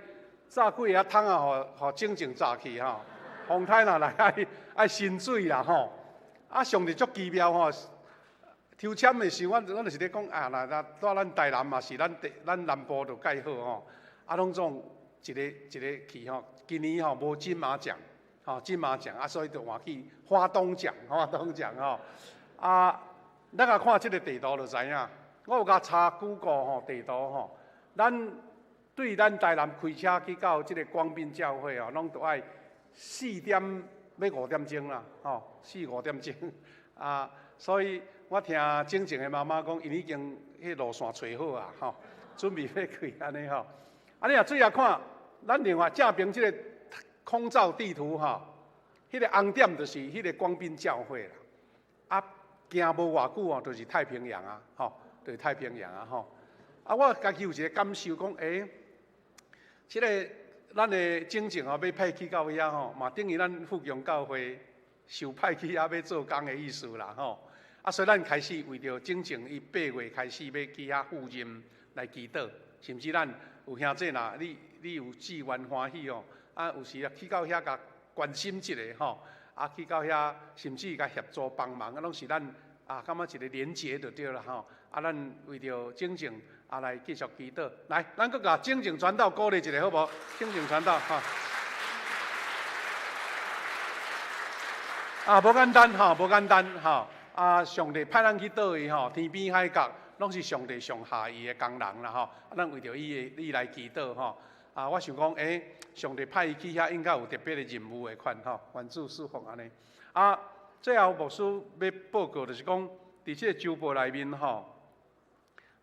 炸几个桶互正正炸去吼。风台若来爱新水啦吼。上帝足奇妙吼，抽签的时候，我就是咧讲若到咱台南嘛是咱南部就介好吼，拢总一个去吼，今年吼无金马奖。金马奖所以就换去花东奖吼。咱来看即个地图就知影，我有甲查 Google 吼地图吼，对咱台南开车去到即个光滨教会吼，拢都爱4点要5点钟啦，4、5点钟所以我听正正的妈妈讲，因已经迄路线找好啊准备要去安尼吼。你若最后看，咱另外正边即个。空照地图迄个红点就是迄个光滨教会啦。行无偌久就是太平洋就是太平洋我家己有一个感受，讲即个咱的正正要派去到遐嘛等于咱福阳教会受派去遐要做工的意思啦所以咱开始为着正正伊8月开始要去遐赴任来祈祷，甚至咱有兄弟呐，你有志愿欢喜有时去到遐甲关心一下去到遐甚至甲协助帮忙，拢是咱感觉一个连结就对啦咱为着正正来继续祈祷，来，咱搁甲正正传道鼓励一下好无？正正传道无简单无简单上帝派咱去倒位天边海角，拢是上帝上下伊的工人啦咱为着伊来祈祷我想讲，上帝派伊去遐，应该有特别的任务的款愿主赐福安尼。最后牧师要报告就是讲，伫即个周报内面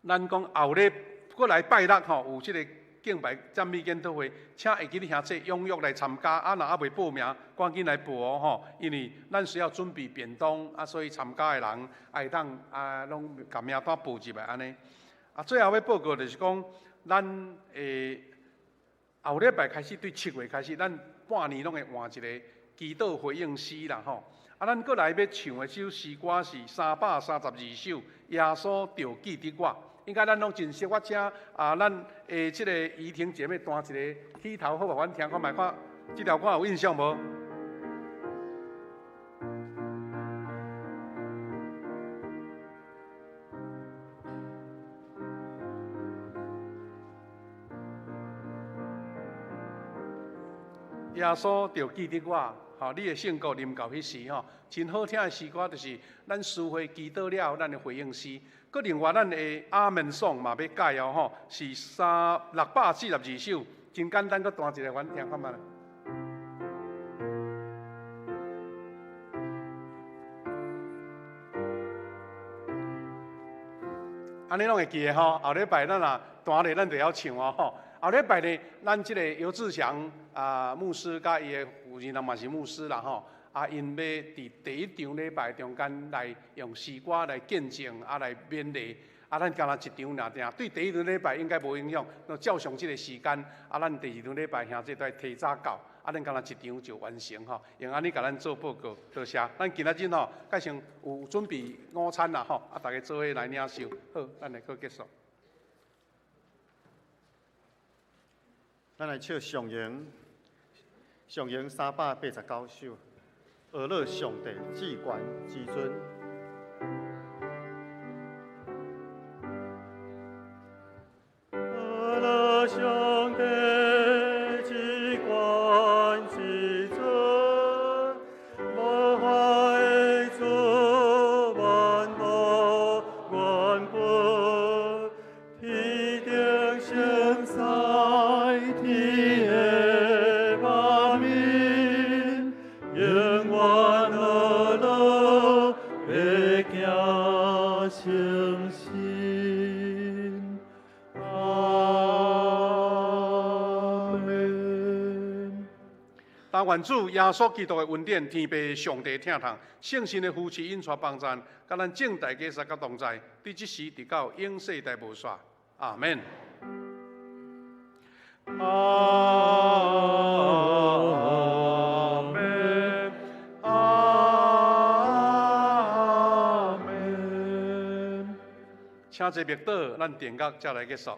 咱讲后日过来拜六有即个敬拜赞美研讨会，请会记的兄弟踊跃来参加。若未报名，赶紧来报因为咱需要准备便当所以参加的人会当拢甲名单报入来安尼。最后要报告就是讲，咱后礼拜开始，对7月开始，咱半年拢会换一个祈祷回应诗啦咱过来要唱的首诗歌是332首，耶稣着记得我。应该咱拢真熟，我请咱即个怡婷姐妹弹一个起头，好无？阮听看卖看，这条歌有印象无？耶稣着记得我，你的圣歌临到迄时真好听的诗歌，就是咱诗会祈祷了，咱的回应诗。佮另外咱的阿门颂嘛要改是642首，真简单，佮弹一个，阮听看觅。安尼拢会记的后礼拜咱弹咧，咱就要唱后礼拜呢，咱即个尤志祥牧师甲伊的夫人嘛是牧师啦因要伫第1场礼拜中间来用诗歌来见证来勉励咱干那1场尔定，对第1场礼拜应该无影响，照常即个时间咱第2场礼拜兄弟都提早到咱干那1场就完成用安尼甲咱做报告，多谢。咱今仔日改成有准备午餐啦大家做伙来领受，好，咱来搁结束。咱来唱上营389首。而乐上帝至权至尊。而乐上帝至权至尊，无法的主万物愿归，天顶圣在天的万民，永远而乐的行诚信。阿门。但愿主耶稣基督的恩典、天父上帝听痛、圣神的扶持引带帮赞，甲咱正大家萨甲同在，伫即时直到永世代无煞。阿门。阿门。阿门。请坐默祷，咱殿乐才来结束。